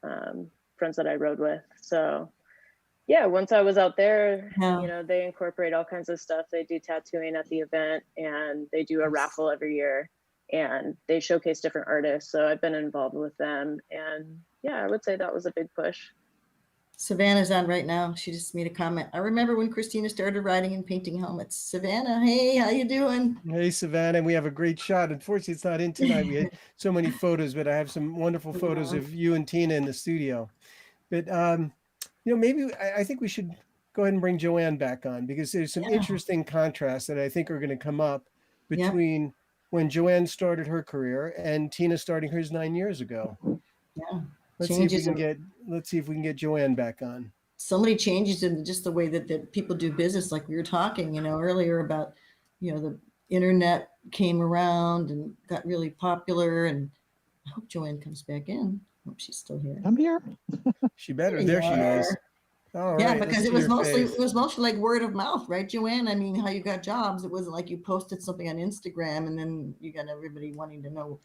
friends that I rode with. So yeah, once I was out there, they incorporate all kinds of stuff. They do tattooing at the event, and they do a raffle every year, and they showcase different artists. So I've been involved with them, and yeah, I would say that was a big push. Savannah's on right now. She just made a comment. I remember when Christina started riding and painting helmets. Savannah, hey, how you doing? Hey, Savannah, we have a great shot. Unfortunately, it's not in tonight. We had so many photos, but I have some wonderful photos of you and Tina in the studio. But, maybe I think we should go ahead and bring JoAnn back on, because there's some interesting contrasts that I think are going to come up between when JoAnn started her career and Tina starting hers 9 years ago. Yeah. Let's see if we can get JoAnn back on. So many changes in just the way that people do business, like we were talking, earlier about, the internet came around and got really popular, and I hope JoAnn comes back in. I hope she's still here. I'm here. She better. There she is. All right. Yeah, because it was mostly like word of mouth, right, JoAnn? I mean, how you got jobs. It wasn't like you posted something on Instagram and then you got everybody wanting to know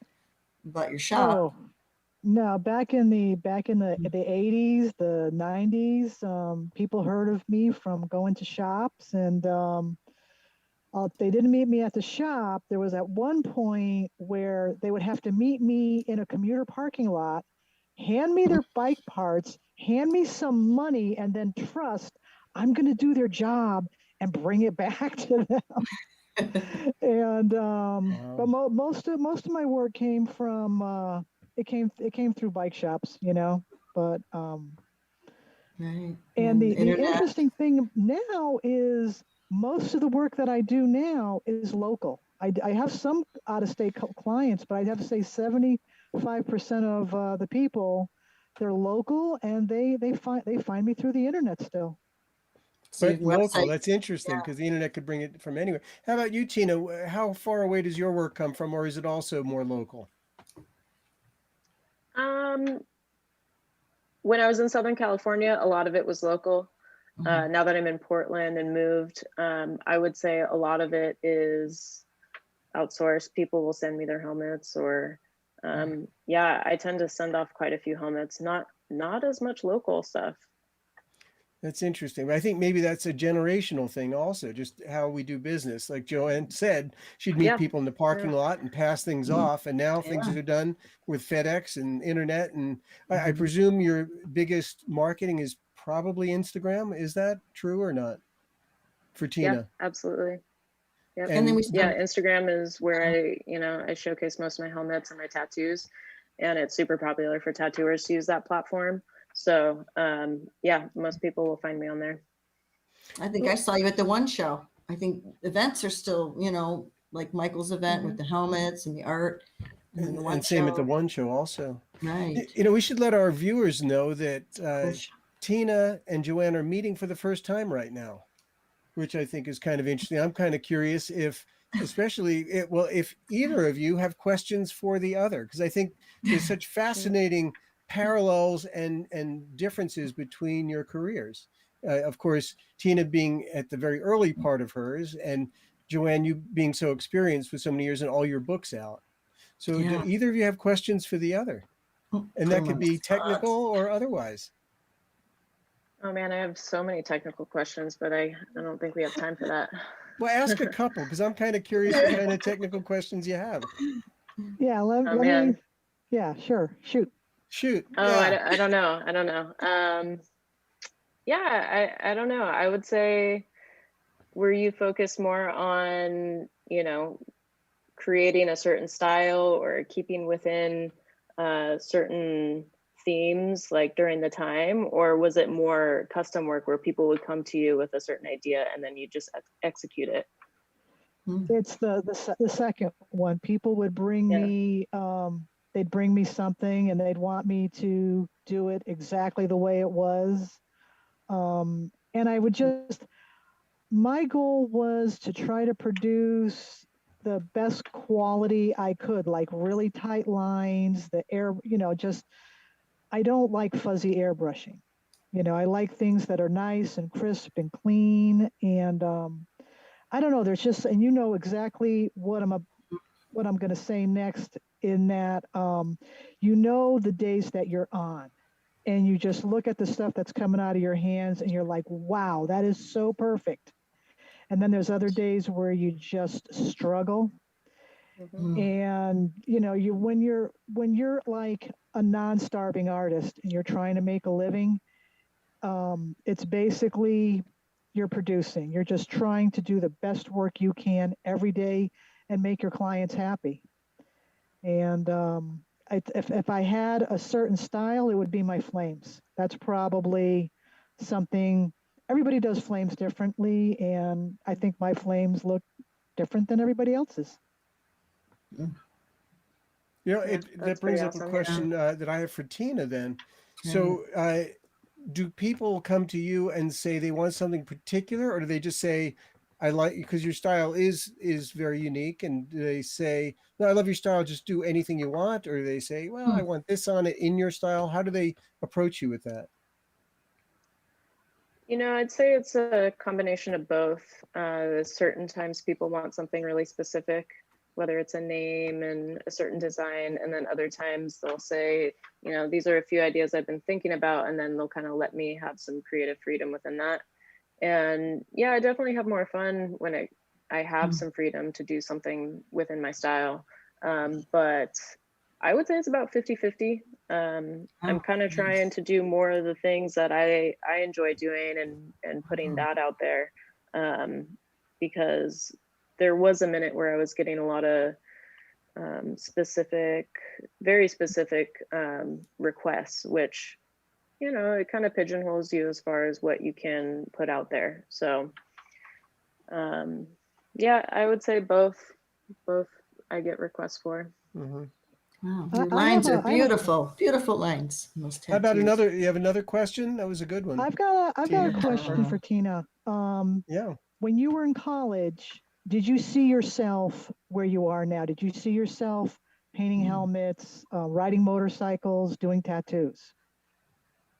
about your shop. Oh, no, back in the 80s, the 90s, people heard of me from going to shops, and they didn't meet me at the shop. There was at one point where they would have to meet me in a commuter parking lot, hand me their bike parts, hand me some money, and then trust I'm going to do their job and bring it back to them. And but most of my work came from it came through bike shops, you know. But Right. and the internet. interesting thing now is most of the work that I do now is local. I have some out of state clients, but I'd have to say 75% of the people, they're local, and they find me through the internet still. So But your local, website- that's interesting because the internet could bring it from anywhere. How about you, Tina? How far away does your work come from, or is it also more local? When I was in Southern California, a lot of it was local. Mhm. Now that I'm in Portland and moved, I would say a lot of it is outsourced. People will send me their helmets, or yeah, I tend to send off quite a few helmets, not as much local stuff. That's interesting. I think maybe that's a generational thing also, just how we do business. Like JoAnn said, she'd meet Yeah. people in the parking lot and pass things off. And now things Yeah. are done with FedEx and internet. And I Mhm. presume your biggest marketing is probably Instagram. Is that true or not for Yeah, Tina? absolutely. Yep. And then we Yeah, still, Instagram is where I showcase most of my helmets and my tattoos, and it's super popular for tattooers to use that platform. So yeah, most people will find me on there. I think I saw you at the one show. I think events are still, like Michael's event with the helmets and the art. And then the one And same at the show. one show also. Right. We should let our viewers know that Cool show. Tina and JoAnn are meeting for the first time right now, which I think is kind of interesting. I'm kind of curious if, if either of you have questions for the other, because I think there's such fascinating parallels and differences between your careers. Of course, Tina being at the very early part of hers, and JoAnn, you being so experienced with so many years and all your books out. So do Yeah. either of you have questions for the other? And Put that 'em could on be the spot. technical or otherwise. Oh man, I have so many technical questions, but I don't think we have time for that. Well, ask a couple, because I'm kind of curious what kind of technical questions you have. Yeah, Oh let man. me. Yeah, sure, shoot. Shoot. Oh, Yeah. I don't know. Yeah, I don't know. I would say, were you focused more on, creating a certain style or keeping within certain themes like during the time, or was it more custom work where people would come to you with a certain idea and then you just execute it? It's the second one. People would bring me they'd bring me something and they'd want me to do it exactly the way it was. And I would my goal was to try to produce the best quality I could, like really tight lines, the air, I don't like fuzzy airbrushing. I like things that are nice and crisp and clean. And I don't know, there's just, and exactly what I'm going to say next, in that, the days that you're on and you just look at the stuff that's coming out of your hands and you're like, wow, that is so perfect. And then there's other days where you just struggle. And when you're like a non-starving artist and you're trying to make a living, it's basically you're producing. You're just trying to do the best work you can every day and make your clients happy. And if I had a certain style, it would be my flames. That's probably something. Everybody does flames differently, and I think my flames look different than everybody else's. That brings up a question that I have for Tina then. So do people come to you and say they want something particular, or do they just say, I like, because your style is very unique, and do they say, no, I love your style, just do anything you want? Or do they say, well, I want this on it in your style? How do they approach you with that? I'd say it's a combination of both. Certain times people want something really specific, whether it's a name and a certain design. And then other times they'll say, these are a few ideas I've been thinking about. And then they'll kind of let me have some creative freedom within that. And yeah, I definitely have more fun when I have some freedom to do something within my style. But I would say it's about 50-50. I'm kind of nice. trying to do more of the things that I enjoy doing and putting that out there, because there was a minute where I was getting a lot of very specific requests, which, you know, it kind of pigeonholes you as far as what you can put out there. So yeah, I would say both I get requests for. Mm-hmm. Wow, I- your I have lines are a- I have a- beautiful, beautiful lines. Those How about tattoos. you have another question? That was a good one. I've got a Tina? question for Tina. Yeah. When you were in college, did you see yourself where you are now? Did you see yourself painting helmets, riding motorcycles, doing tattoos?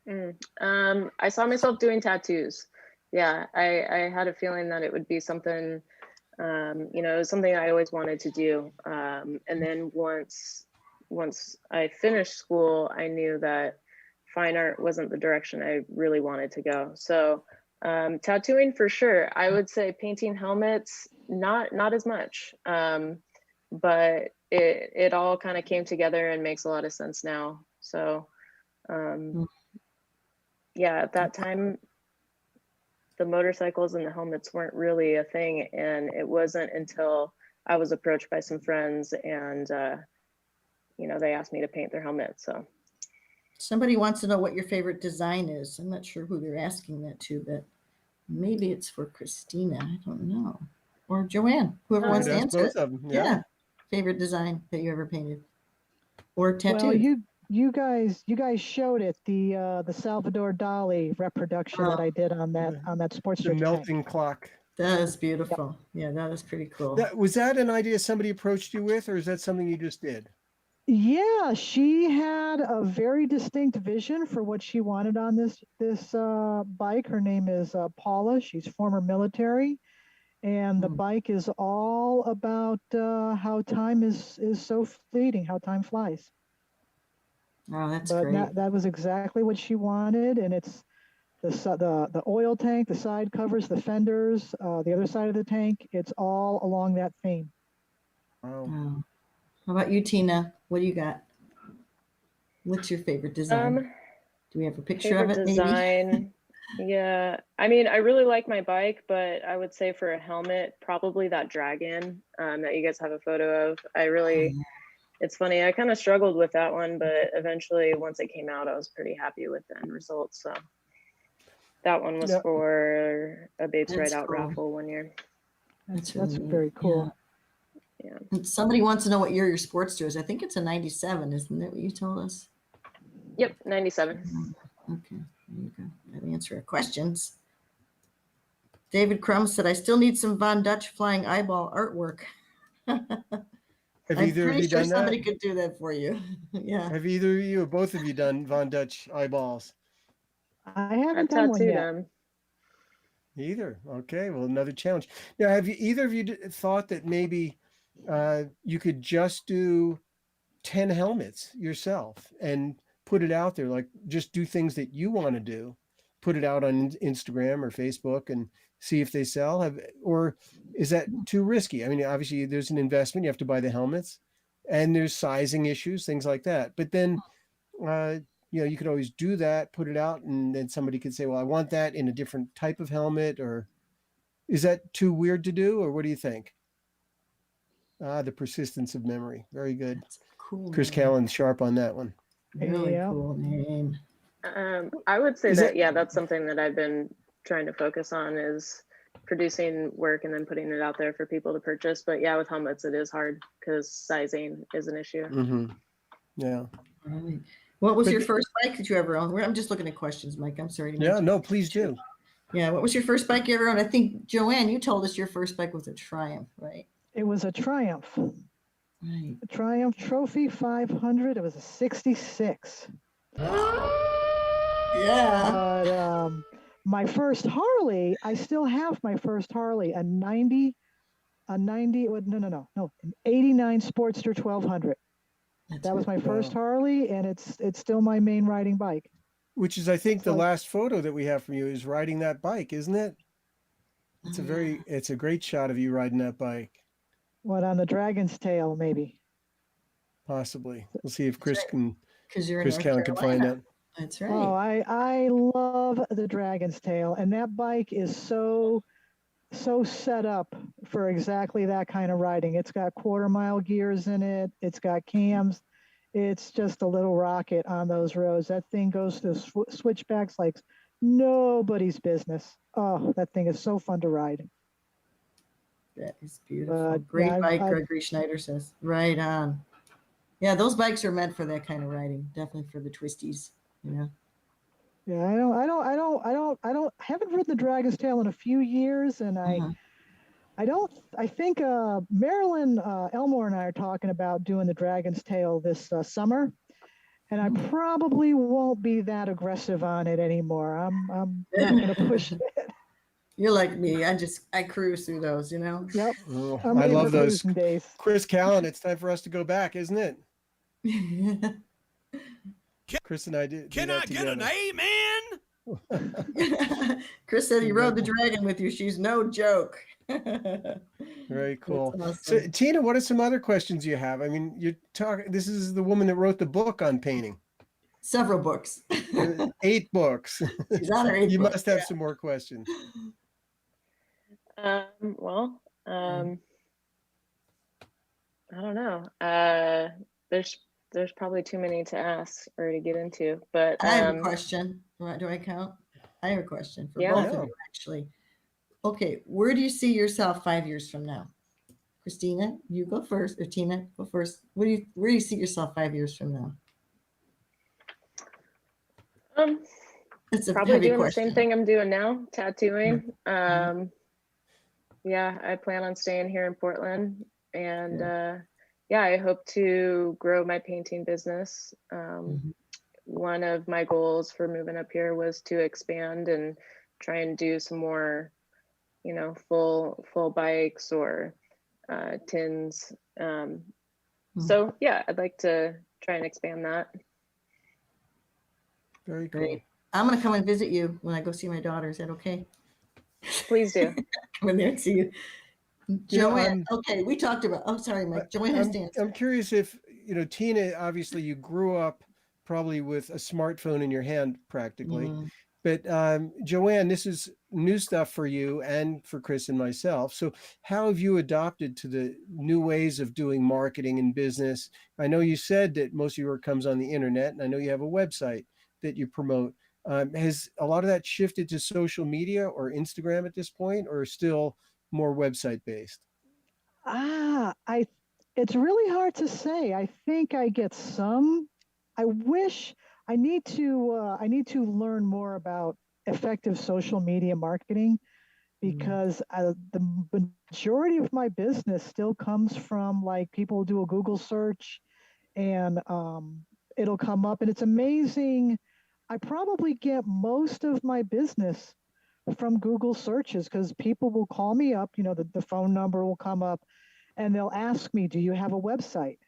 I saw myself doing tattoos. Yeah, I had a feeling that it would be something, you know, it was something I always wanted to do. And then once I finished school, I knew that fine art wasn't the direction I really wanted to go. So tattooing for sure. I would say painting helmets, not as much. But it all kind of came together and makes a lot of sense now. So yeah, at that time, the motorcycles and the helmets weren't really a thing. And it wasn't until I was approached by some friends and, you know, they asked me to paint their helmet. So Somebody wants to know what your favorite design is. I'm not sure who they're asking that to, but maybe it's for Christina. I don't know. Or JoAnn, whoever wants to Ask answer both it. of them. Yeah. Favorite design that you ever painted or tattooed. Well, you guys showed it, the Salvador Dali reproduction that I did on that sports The tank. melting clock. That is beautiful. Yeah, that is pretty cool. Was that an idea somebody approached you with, or is that something you just did? Yeah, she had a very distinct vision for what she wanted on this bike. Her name is Paula. She's former military, and the bike is all about how time is so fleeting, how time flies. Oh, that's But great. that was exactly what she wanted, and it's the oil tank, the side covers, the fenders, the other side of the tank. It's all along that theme. Wow. Oh. How about you, Tina? What do you got? What's your favorite design? Do we have a picture of favorite it, design. Yeah, I mean, I really like my bike, but I would say for a helmet, probably that dragon that you guys have a photo of. It's funny, I kind of struggled with that one, but eventually once it came out, I was pretty happy with the end result. So that one was for a Babes That's Ride Out cool. raffle one year. That's really neat. very cool. Yeah. And somebody wants to know what year your Sportster is. I think it's a 97, isn't it what you told us? Yep, 97. Okay, there you go. That answer our questions. David Crum said, I still need some Von Dutch flying eyeball artwork. Have I'm either of pretty you sure done somebody that? could do that for you. Yeah. Have either of you or both of you done Von Dutch eyeballs? I I've haven't done one tattooed yet. them. Either. Okay, well, another challenge. Now, have you either of you thought that maybe you could just do 10 helmets yourself and put it out there, like just do things that you want to do, put it out on Instagram or Facebook and see if they sell? Or is that too risky? I mean, obviously there's an investment, you have to buy the helmets and there's sizing issues, things like that. But then, you could always do that, put it out, and then somebody could say, well, I want that in a different type of helmet. Or is that too weird to do? Or what do you think? The persistence of memory. Very good. That's cool. Chris name. Callan's sharp on that one. Really Yeah. cool name. I would say Is that, that- yeah, that's something that I've been trying to focus on, is producing work and then putting it out there for people to purchase. But yeah, with helmets, it is hard because sizing is an issue. Mm-hmm. Yeah. Right. What was But your first bike that you ever owned? I'm just looking at questions, Mike. I'm sorry. Yeah, no, please do. Yeah. What was your first bike you ever owned? I think, JoAnn, you told us your first bike was a Triumph, right? It was a Triumph. Right. A Triumph Trophy 500. It was a 66. Yeah. But my first Harley, I still have my first Harley, an 89 Sportster 1200. That was my first Harley, and it's still my main riding bike. Which is, I think, the So- last photo that we have from you is riding that bike, isn't it? It's a great shot of you riding that bike. What, on the Dragon's Tail, maybe? Possibly. We'll see if Chris right. can. Because you're in Chris North Callan can find Carolina. out. That's right. Oh, I love the Dragon's Tail, and that bike is so set up for exactly that kind of riding. It's got 1/4 mile gears in it. It's got cams. It's just a little rocket on those roads. That thing goes to switchbacks like nobody's business. Oh, that thing is so fun to ride. That is beautiful. But Great yeah, bike, Gregory Schneider says. Right on. Yeah, those bikes are meant for that kind of riding. Definitely for the twisties, you know. Yeah, I haven't ridden the Dragon's Tail in a few years, and I think Marilyn Elmore and I are talking about doing the Dragon's Tail this summer, and I probably won't be that aggressive on it anymore. I'm not going to push it. You're like me. I cruise through those, you know. Yep. Oh, I'm I ready love for those. cruising days. Chris Callan, it's time for us to go back, isn't it? Chris and I did. Can I get an amen? Chris said he rode the dragon with you. She's no joke. Very cool. Awesome. So, Tina, what are some other questions you have? I mean, this is the woman that wrote the book on painting. Several books. 8 books. She's on her 8th You book, must have some more questions. Well, I don't know. There's probably too many to ask or to get into, but I have a question. Do I count? I have a question for both of you, actually. Okay, where do you see yourself 5 years from now? Christina, you go first, or Tina, go first. Where do you see yourself 5 years from now? It's probably doing the same thing I'm doing now, tattooing. Yeah, I plan on staying here in Portland, and I hope to grow my painting business. One of my goals for moving up here was to expand and try and do some more, full bikes or tins. So yeah, I'd like to try and expand that. Very cool. Great. I'm going to come and visit you when I go see my daughter. Is that okay? Please do. Come in there and see you. JoAnn, okay, we talked about, sorry, Mike. JoAnn has to answer. I'm curious if, Tina, obviously you grew up probably with a smartphone in your hand practically. But JoAnn, this is new stuff for you and for Chris and myself. So how have you adopted to the new ways of doing marketing and business? I know you said that most of your work comes on the internet, and I know you have a website that you promote. Has a lot of that shifted to social media or Instagram at this point, or still more website based? It's really hard to say. I think I get some. I need to learn more about effective social media marketing, because the majority of my business still comes from, like, people do a Google search and it'll come up, and it's amazing. I probably get most of my business from Google searches, because people will call me up, the phone number will come up and they'll ask me, do you have a website?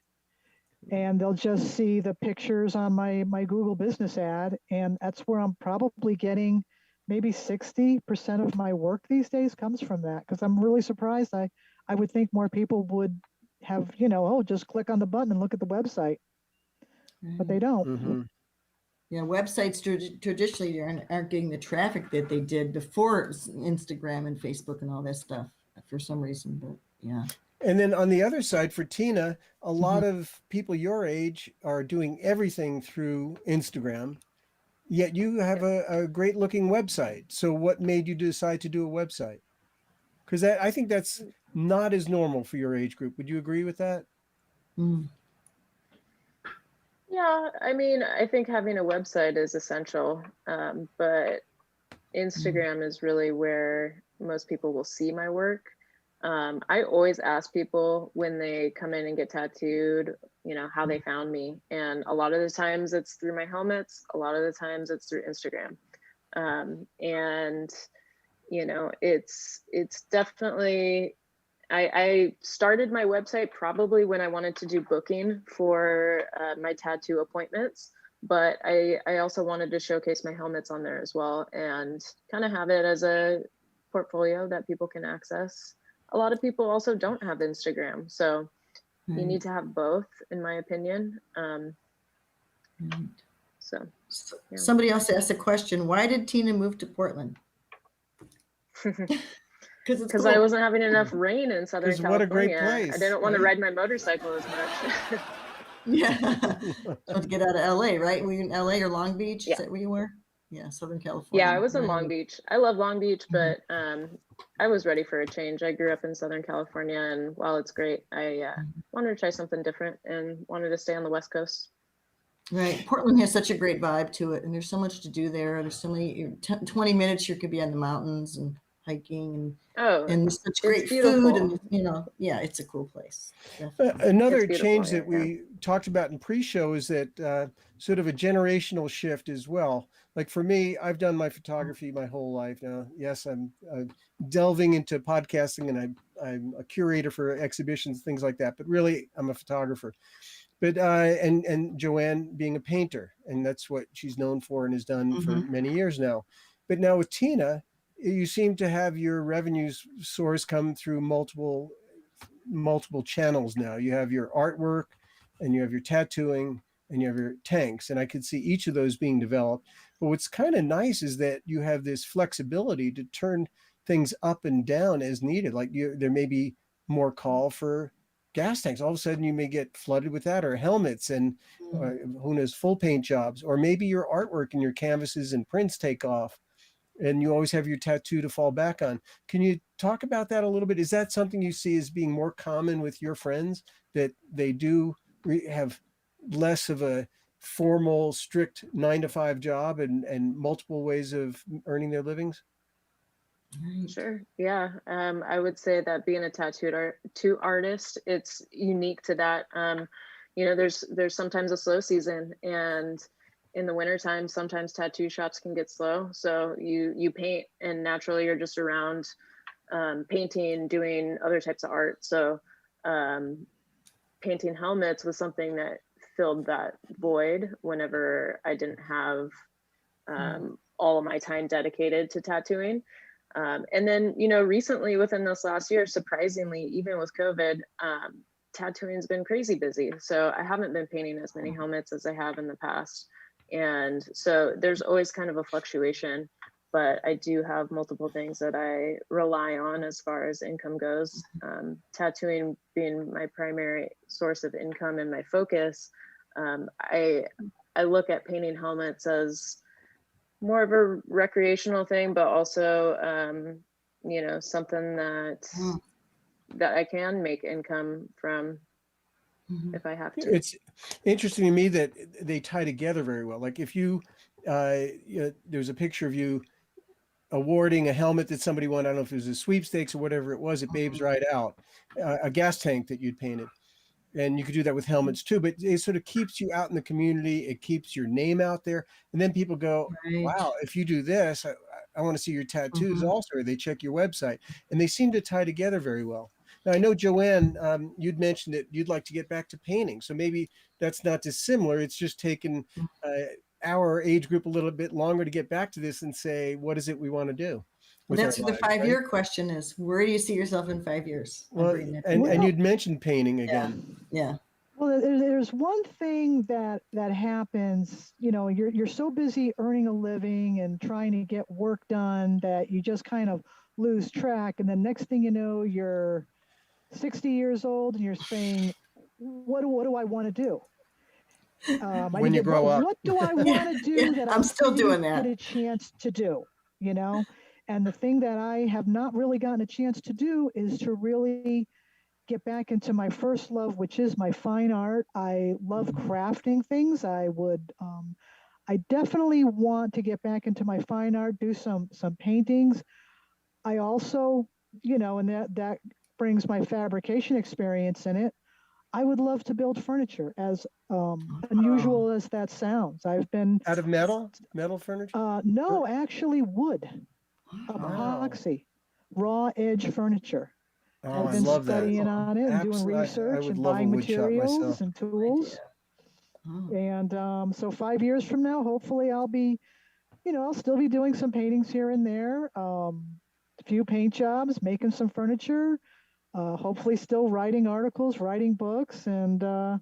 And they'll just see the pictures on my Google business ad. And that's where I'm probably getting maybe 60% of my work these days comes from that, because I'm really surprised. I would think more people would have, just click on the button and look at the website, but they don't. Yeah, websites traditionally aren't getting the traffic that they did before Instagram and Facebook and all that stuff for some reason, but yeah. And then on the other side, for Tina, a lot of people your age are doing everything through Instagram, yet you have a great looking website. So what made you decide to do a website? Because I think that's not as normal for your age group. Would you agree with that? Yeah, I mean, I think having a website is essential, but Instagram is really where most people will see my work. I always ask people when they come in and get tattooed, how they found me. And a lot of the times it's through my helmets. A lot of the times it's through Instagram. And, it's definitely, I started my website probably when I wanted to do booking for my tattoo appointments, but I also wanted to showcase my helmets on there as well and kind of have it as a portfolio that people can access. A lot of people also don't have Instagram. So You need to have both, in my opinion. Right. So yeah. Somebody else asked a question. Why did Tina move to Portland? Because I wasn't having enough rain in Southern 'Cause California. what a great place, I didn't want to right? ride my motorcycle as much. Yeah. To get out of LA, right? Were you in LA or Long Beach? Yeah. Is that where you were? Yeah, Southern California. Yeah, I was in Right. Long Beach. I love Long Beach, but I was ready for a change. I grew up in Southern California, and while it's great, I wanted to try something different and wanted to stay on the West Coast. Right. Portland has such a great vibe to it, and there's so much to do there. There's so many 20 minutes you could be on the mountains and hiking and there's such great food, and yeah, it's a cool place. Another change that we talked about in pre-show is that sort of a generational shift as well. Like for me, I've done my photography my whole life now. Yes, I'm delving into podcasting, and I'm a curator for exhibitions, things like that. But really, I'm a photographer. But and JoAnn being a painter, and that's what she's known for and has done for many years now. But now with Tina, you seem to have your revenue source come through multiple channels now. You have your artwork, and you have your tattooing, and you have your tanks, and I could see each of those being developed. But what's kind of nice is that you have this flexibility to turn things up and down as needed. Like there may be more call for gas tanks. All of a sudden you may get flooded with that, or helmets, and who knows, full paint jobs, or maybe your artwork and your canvases and prints take off, and you always have your tattoo to fall back on. Can you talk about that a little bit? Is that something you see as being more common with your friends, that they do have less of a formal, strict 9-to-5 job and multiple ways of earning their livings? Sure. Yeah. I would say that being a tattoo artist, it's unique to that. There's sometimes a slow season, and in the wintertime, sometimes tattoo shops can get slow. So you paint, and naturally you're just around painting, doing other types of art. So painting helmets was something that filled that void whenever I didn't have all of my time dedicated to tattooing. And then, recently within this last year, surprisingly, even with COVID, tattooing has been crazy busy. So I haven't been painting as many helmets as I have in the past. And so there's always kind of a fluctuation, but I do have multiple things that I rely on as far as income goes. Tattooing being my primary source of income and my focus, I look at painting helmets as more of a recreational thing, but also, something that I can make income from if I have to. It's interesting to me that they tie together very well. Like if there's a picture of you awarding a helmet that somebody won. I don't know if it was a sweepstakes or whatever it was at Babes Ride Out, a gas tank that you'd painted. And you could do that with helmets too, but it sort of keeps you out in the community. It keeps your name out there. And then people go, wow, if you do this, I want to see your tattoos also. Or they check your website, and they seem to tie together very well. Now, I know, JoAnn, you'd mentioned that you'd like to get back to painting. So maybe that's not dissimilar. It's just taken our age group a little bit longer to get back to this and say, what is it we want to do? That's what the 5-year question is. Where do you see yourself in 5 years? Well, and you'd mentioned painting again. Yeah. Well, there's one thing that happens. You're so busy earning a living and trying to get work done that you just kind of lose track. And then next thing you know, you're 60 years old and you're saying, what do I want to do? When you grow up, what do I want to do that I'm still doing that? Get a chance to do, And the thing that I have not really gotten a chance to do is to really get back into my first love, which is my fine art. I love crafting things. I definitely want to get back into my fine art, do some paintings. I also, and that brings my fabrication experience in it. I would love to build furniture, as unusual as that sounds. I've been out of metal furniture. No, actually wood, epoxy, raw edge furniture. I've been studying on it and doing research and buying materials and tools. And so 5 years from now, hopefully I'll be, I'll still be doing some paintings here and there, a few paint jobs, making some furniture. hopefully still writing articles, writing books, and I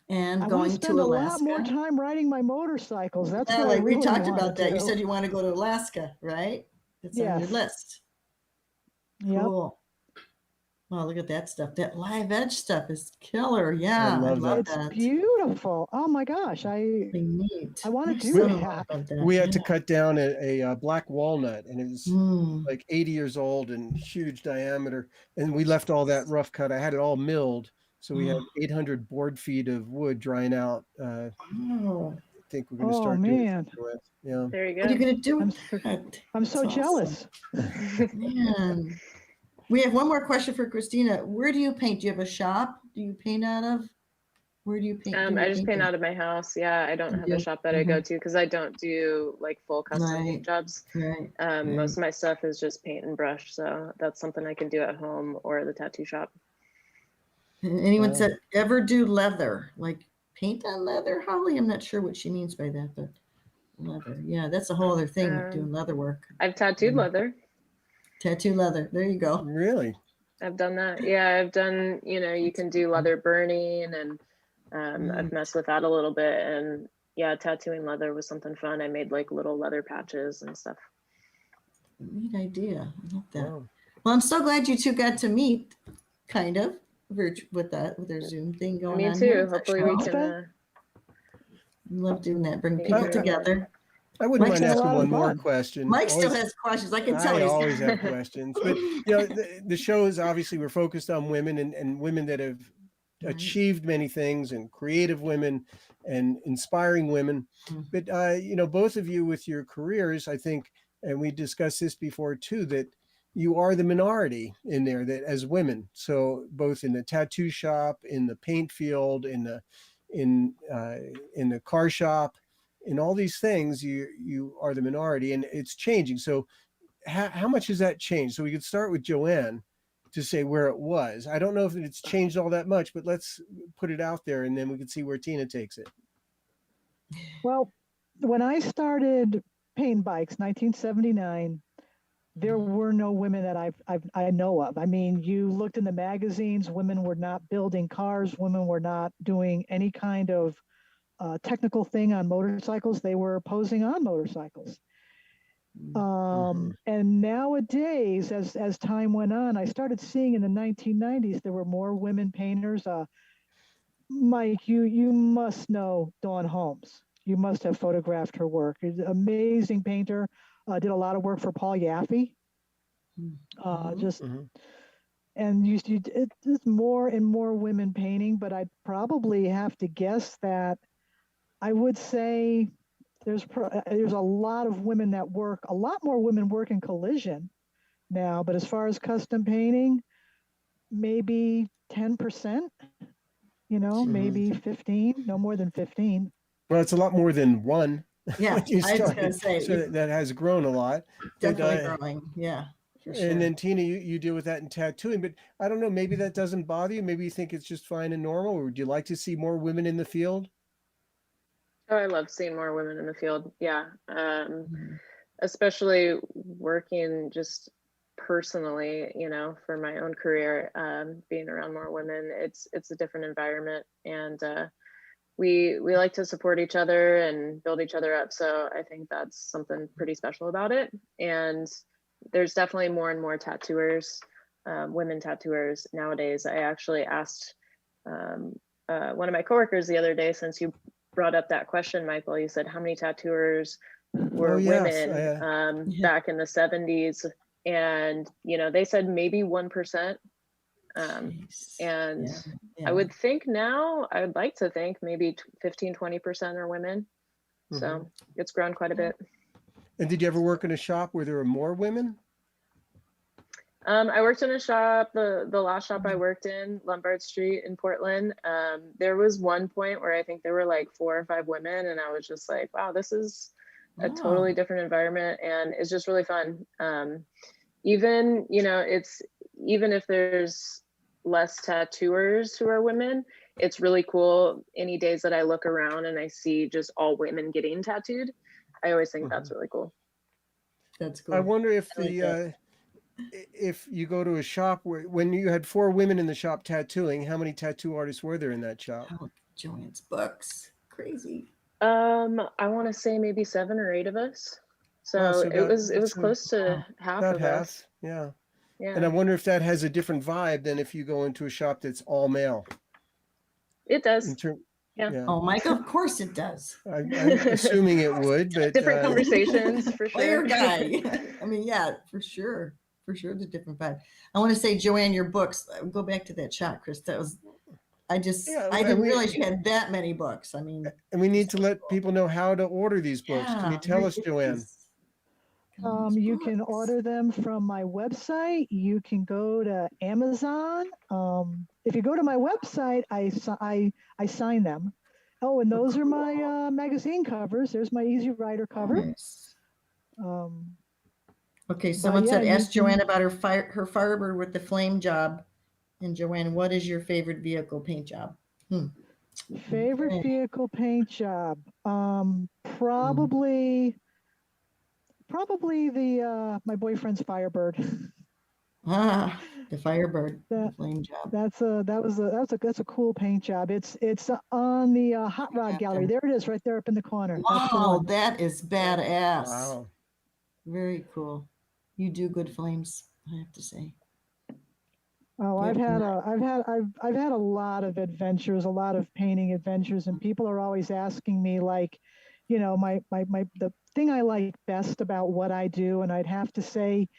want to going spend to a lot more Alaska. time riding my motorcycles. That's Yeah, what I like we really talked want about to that. You do. said you want to go to Alaska, right? It's on your Yes. list. Yep. Cool. Oh, look at that stuff. That live edge stuff is killer. Yeah, I love love that. It's that. beautiful. Oh my gosh, Really neat. I want to There's do something that. about that. We had to Yeah. cut down a black walnut, and it was Mm. like 80 years old and huge diameter. And we left all that rough cut. I had it all milled. So we had 800 board feet of wood drying out. Oh, I think we're going to Oh start doing man, something with. Yeah. There you what are you go. going to do I'm with so, that? I'm so That's awesome. jealous. Man. We have one more question for Christina. Where do you paint? Do you have a shop? Do you paint out of? Where do you paint? Do your I just paint painting? out of my house. Yeah, I don't You have a do? shop that I go to because I don't do like full custom Right. paint jobs. Right. Most of my stuff is just paint and brush, so that's something I can do at home or the tattoo shop. Anyone Wow. said ever do leather, like paint on leather? Holly, I'm not sure what she means by that, but leather. Yeah, that's a whole other thing, doing leather work. I've tattooed leather. Tattoo leather. There you go. Really? I've done that. Yeah, I've done, you can do leather burning, and I've messed with that a little bit. And yeah, tattooing leather was something fun. I made like little leather patches and stuff. Neat idea. I love that. Wow. Well, I'm so glad you two got to meet, kind of, with their Zoom thing going Me on here. too. Hopefully we can. Love doing that, bring Thank people you. together. I wouldn't Mike's mind got a asking lot of one more fun. question. Mike still Always- has questions. I can tell I he's always have questions, but the show is obviously we're focused on women and women that have Right. achieved many things, and creative women and inspiring women. But both of you with your careers, I think, and we discussed this before too, that you are the minority in there that as women. So both in the tattoo shop, in the paint field, in the car shop, in all these things, you are the minority, and it's changing. So how much has that changed? So we could start with JoAnn to say where it was. I don't know if it's changed all that much, but let's put it out there, and then we can see where Tina takes it. Well, when I started painting bikes, 1979, there were no women that I know of. I mean, you looked in the magazines, women were not building cars, women were not doing any kind of technical thing on motorcycles. They were posing on motorcycles. And nowadays, as time went on, I started seeing in the 1990s, there were more women painters. Mike, you must know Dawn Holmes. You must have photographed her work. She's an amazing painter. Did a lot of work for Paul Yaffe. And it's more and more women painting, but I'd probably have to guess that I would say there's a lot of women that work, a lot more women work in collision now, but as far as custom painting, maybe 10%, maybe 15, no more than 15. Well, it's a lot more than one. Yeah, when you I was going started. to say, So that has grown a lot. definitely growing. Yeah. For sure. And then Tina, you deal with that in tattooing, but I don't know, maybe that doesn't bother you. Maybe you think it's just fine and normal, or would you like to see more women in the field? Oh, I love seeing more women in the field. Yeah. Especially working just personally, for my own career, being around more women, it's a different environment, and we like to support each other and build each other up. So I think that's something pretty special about it. And there's definitely more and more tattooers, women tattooers nowadays. I actually asked one of my coworkers the other day, since you brought up that question, Michael, you said how many tattooers were women back in the 70s, and they said maybe 1%. And I would think now, I would like to think maybe 15-20% are women. So it's grown quite a bit. And did you ever work in a shop where there were more women? I worked in a shop, the last shop I worked in, Lombard Street in Portland. There was one point where I think there were like 4 or 5 women, and I was just like, wow, this is a totally different environment, and it's just really fun. Even if there's less tattooers who are women, it's really cool. Any days that I look around and I see just all women getting tattooed, I always think that's really cool. That's cool. I wonder if if you go to a shop when you had 4 women in the shop tattooing, how many tattoo artists were there in that shop? Oh, JoAnn's books. Crazy. I want to say maybe 7 or 8 of us. So So it was close to half about of half. us. Yeah. Yeah. And I wonder if that has a different vibe than if you go into a shop that's all male. It does. In term, Yeah. Oh, Michael, of course it does. I'm assuming it would, but Different conversations for sure. Player guy. I mean, yeah, for sure. For sure, it's a different vibe. I want to say, JoAnn, your books, go back to that shot, Chris. That was, I didn't realize you had that many books. I mean, and we need to let people know how to order these books. Can you tell us, JoAnn? You can order them from my website. You can go to Amazon. If you go to my website, I sign them. Oh, and those are my magazine covers. There's my Easy Rider cover. Nice. Okay, someone said, ask JoAnn about her Firebird with the flame job. And JoAnn, what is your favorite vehicle paint job? Favorite vehicle paint job? Probably the my boyfriend's Firebird. The Firebird, the flame job. That's a cool paint job. It's on the Hot Rod Gallery. There it is, right there up in the corner. Wow, that is badass. Wow, very cool. You do good flames, I have to say. Oh, I've had a lot of adventures, a lot of painting adventures, and people are always asking me, like, you know, the thing I like best about what I do, and I'd have to say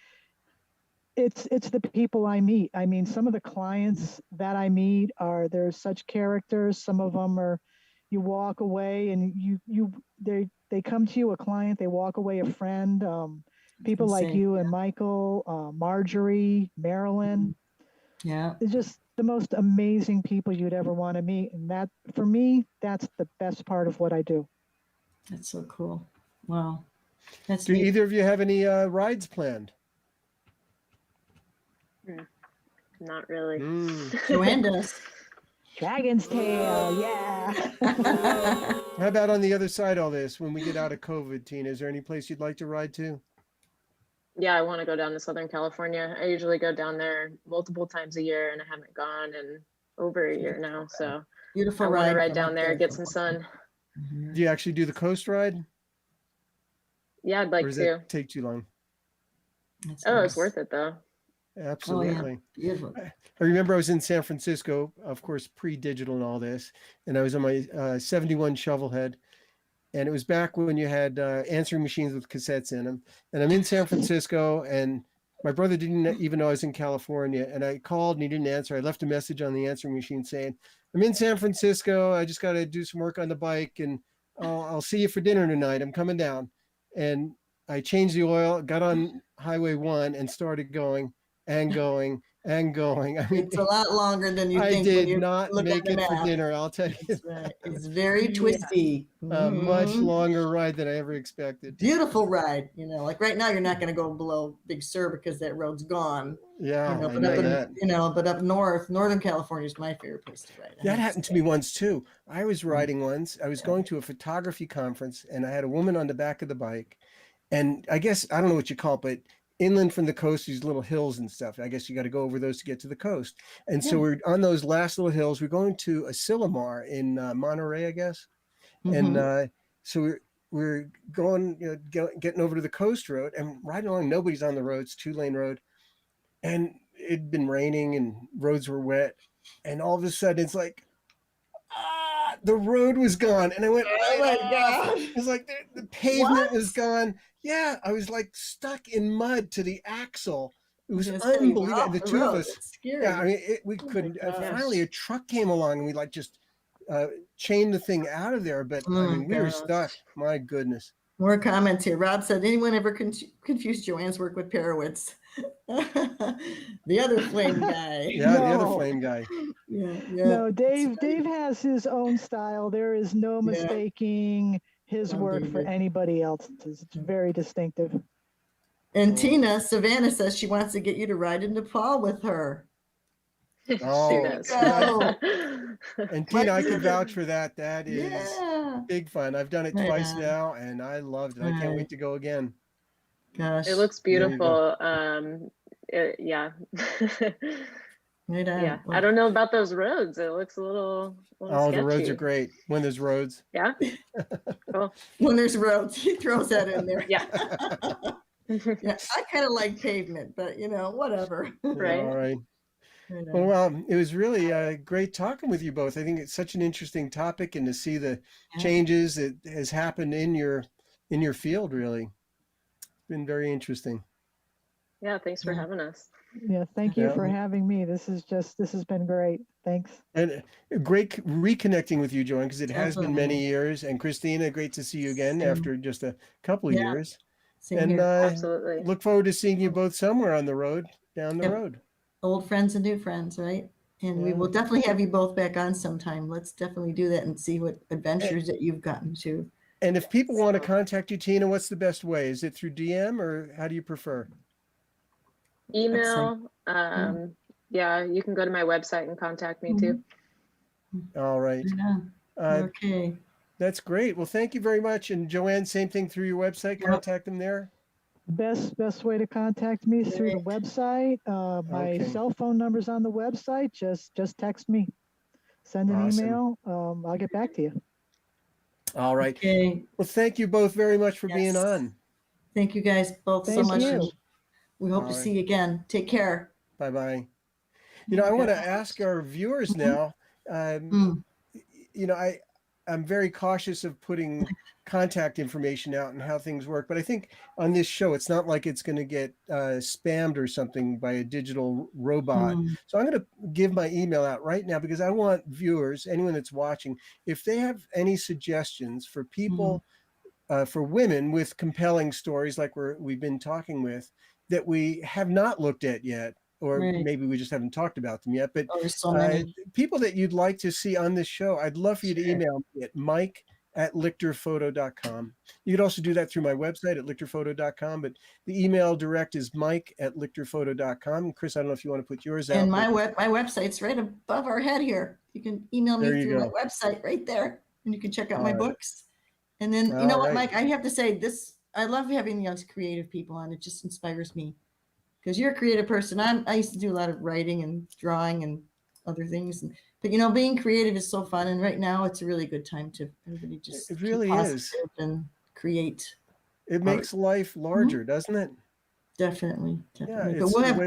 it's the people I meet. I mean, some of the clients that I meet they're such characters. Some of them are, you walk away and they come to you a client, they walk away a friend. People like you and Michael, Marjorie, Marilyn. Yeah. They're just the most amazing people you'd ever want to meet. And that, for me, that's the best part of what I do. That's so cool. Wow. Do either of you have any rides planned? Not really. JoAnn does. Dragon's Tail, yeah. How about on the other side of all this, when we get out of COVID, Tina, is there any place you'd like to ride to? Yeah, I want to go down to Southern California. I usually go down there multiple times a year, and I haven't gone in over a year now. So beautiful I want to ride from down up there, get some sun. Do you actually do the coast ride? Yeah, I'd like or does to. It take too long? It's worth it though. Absolutely. Oh, yeah. Beautiful. I remember I was in San Francisco, of course, pre-digital and all this, and I was on my 71 Shovelhead, and it was back when you had answering machines with cassettes in them. And I'm in San Francisco, and my brother didn't even know I was in California, and I called and he didn't answer. I left a message on the answering machine saying, I'm in San Francisco. I just got to do some work on the bike, and I'll see you for dinner tonight. I'm coming down. And I changed the oil, got on Highway 1 and started going and going and going. I mean, it's a lot longer than you I think. did not make it for dinner, I'll tell you. That's right. It's very twisty. A much longer ride than I ever expected. Beautiful ride. You know, like right now you're not going to go below Big Sur because that road's gone. Yeah, you know, I but know up that. but up north, Northern California is my favorite place to ride. That happened to me once too. I was riding once. I was going to a photography conference, and I had a woman on the back of the bike. And I guess, I don't know what you call it, but inland from the coast, these little hills and stuff. I guess you got to go over those to get to the coast. And so we're on those last little hills. We're going to Asilomar in Monterey, I guess. And so we're going, getting over to the coast road and riding along. Nobody's on the road. It's 2-lane road. And it'd been raining and roads were wet. And all of a sudden it's like, the road was gone. And I went, oh my gosh. It was like the pavement was gone. Yeah, I was like stuck in mud to the axle. It was unbelievable. The two of us. Yeah, I mean, we couldn't. Finally, a truck came along and we like just chained the thing out of there. But I mean, we were stuck. My goodness. More comments here. Rob said, anyone ever confused JoAnn's work with Perowitz? The other flame guy. Yeah, the other flame guy. Yeah. No, Dave has his own style. There is no mistaking his work for anybody else's. It's very distinctive. And Tina Savannah says she wants to get you to ride in Nepal with her. Oh, go. And Tina, I can vouch for that. That is big fun. I've done it twice now, and I loved it. I can't wait to go again. Gosh, it looks beautiful. Yeah. Right on. Yeah. Well, I don't know about those roads. It looks a little Oh, the roads sketchy. are great when there's roads. Yeah. Cool. when there's roads, he throws that in there. Yeah. Yeah, I kind of like pavement, but whatever. Right. All right. Right on. Well, it was really great talking with you both. I think it's such an interesting topic, and to see the Yeah. changes that has happened in your field, really, it's been very interesting. Yeah. Thanks for Yeah. having us. Yeah, thank you Yeah. for having me. This has been great. Thanks. And great reconnecting with you, JoAnn, because it has been many Definitely. years. And Christina, great to see you again Same. after just a couple of Yeah. years. Same And here. Absolutely. look forward to seeing you both somewhere on the road, down the Yep. road. Old friends and new friends, right? And we Yeah. will definitely have you both back on sometime. Let's definitely do that and see what adventures that you've gotten to. And if people want to contact you, Tina, what's the best way? Is it through DM or how do you prefer? Email. Yeah, you can go to my website and contact me too. All right. Right on. Okay. That's great. Well, thank you very much. And JoAnn, same thing through your website. Yep. Contact them there. Best way to contact me is through the website. My Okay. cell phone number's on the website. Just text me. Send an Awesome. email. I'll get back to you. All right. Okay. Well, thank you both very much for being Yes. on. Thank you guys both so Thank much. you. and we hope All to right. see you again. Take care. Bye-bye. I want to ask our viewers now, Mm. I'm very cautious of putting contact information out and how things work, but I think on this show, it's not like it's going to get spammed or something by a digital robot. Mm. So I'm going to give my email out right now because I want viewers, anyone that's watching, if they have any suggestions for people, for women with compelling stories like we've been talking with, that we have not looked at yet, or Right. maybe we just haven't talked about them yet, but Oh, there's so many. people that you'd like to see on this show, I'd love for you to Sure. email me at mike@lichterphoto.com. You could also do that through my website at lichterphoto.com, but the email direct is mike@lichterphoto.com. And Chris, I don't know if you want to put yours out. And but- my website's right above our head here. You can email me There you through my go. website right there, and you can check out All my right. books. And then you know All what, right. Mike? I have to say this. I love having young creative people on. It just inspires me because you're a creative person. I used to do a lot of writing and drawing and other things, but being creative is so fun. And right now, it's a really good time to everybody just It keep really is. positive and create. It makes life larger, doesn't it? Definitely. Yeah, But it's we'll a have,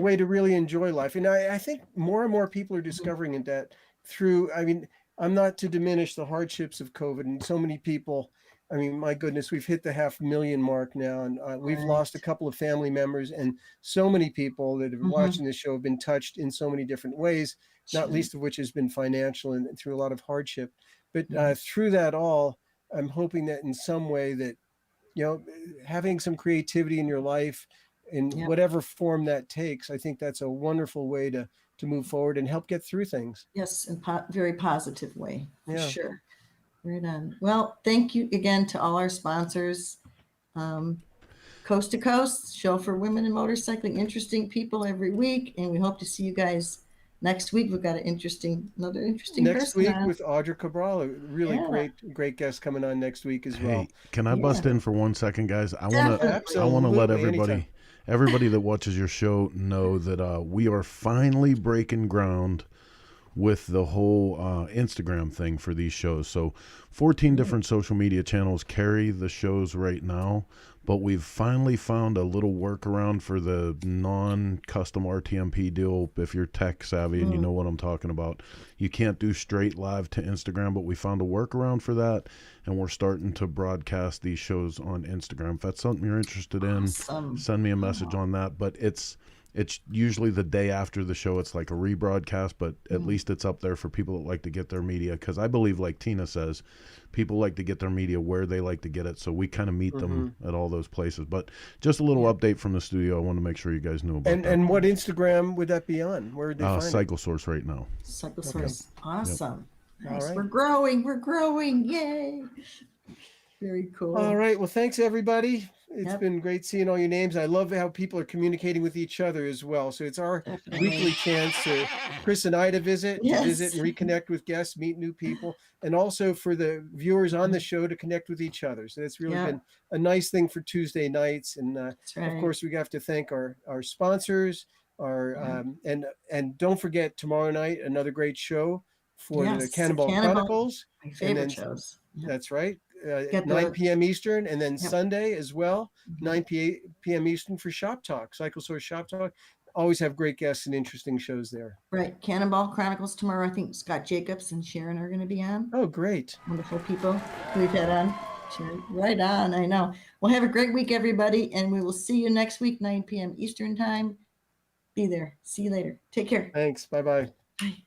way to really enjoy life. And I think more and more people are discovering that through, I'm not to diminish the hardships of COVID, and so many people, my goodness, we've hit the 500,000 mark now, and we've Right. lost a couple of family members, and so many people that have been Mhm. watching this show have been touched in so many different ways, not Sure. least of which has been financial and through a lot of hardship. But Mhm. through that all, I'm hoping that in some way that, having some creativity in your life in Yeah. whatever form that takes, I think that's a wonderful way to move forward and help get through things. Yes, in very positive way, for Yeah. sure. Right on. Well, thank you again to all our sponsors. Coast to Coast, show for women in motorcycling, interesting people every week. And we hope to see you guys next week. We've got another interesting Next person week on. with Audra Cabral, a really Yeah. great guest coming on next week as well. Hey, can I bust Yeah. in for 1 second, guys? I want Definitely. to let Absolutely, everybody that watches your show know that we are finally breaking ground with the whole Instagram thing for these shows. So 14 different social media channels carry the shows right now, but we've finally found a little workaround for the non-custom RTMP deal. If you're tech savvy and you know what I'm talking about, you can't do straight live to Instagram, but we found a workaround for that, and we're starting to broadcast these shows on Instagram. If that's something you're interested in, Awesome. send me a message on that. But it's usually the day after the show. It's like a rebroadcast, but at least it's up there for people that like to get their media, because I believe, like Tina says, people like to get their media where they like to get it, so we kind of meet them at all those places. But just a little update from the studio. I want to make sure you guys knew about that. And what Instagram would that be on? Where would they find it? Cycle Source right now. Cycle Source. Awesome. Nice. All right. We're growing. Yay. Very cool. All right. Well, thanks everybody It's Yep. been great seeing all your names. I love how people are communicating with each other as well. So it's our Definitely. weekly chance to Chris and I to visit and Yes. reconnect with guests, meet new people, and also for the viewers on the show to connect with each other. So that's really Yeah. been a nice thing for Tuesday nights. And That's right. of course, we have to thank our sponsors. And don't forget tomorrow night another great show for the Yes, Cannonball Chronicles. my favorite then- shows. Yep. That's right. Get 9 the- p.m. Eastern, and then Yep. Sunday as well, Mhm. 9 p.m. Eastern for Shop Talk, Cycle Source Shop Talk. Always have great guests and interesting shows there. Right. Cannonball Chronicles tomorrow. I think Scott Jacobs and Sharon are going to be on. Oh, great. Wonderful people who we've had on. Sharon, right on. I know. Well, have a great week, everybody. And we will see you next week, 9 p.m. Eastern time. Be there. See you later. Take care. Thanks. Bye-bye. Bye.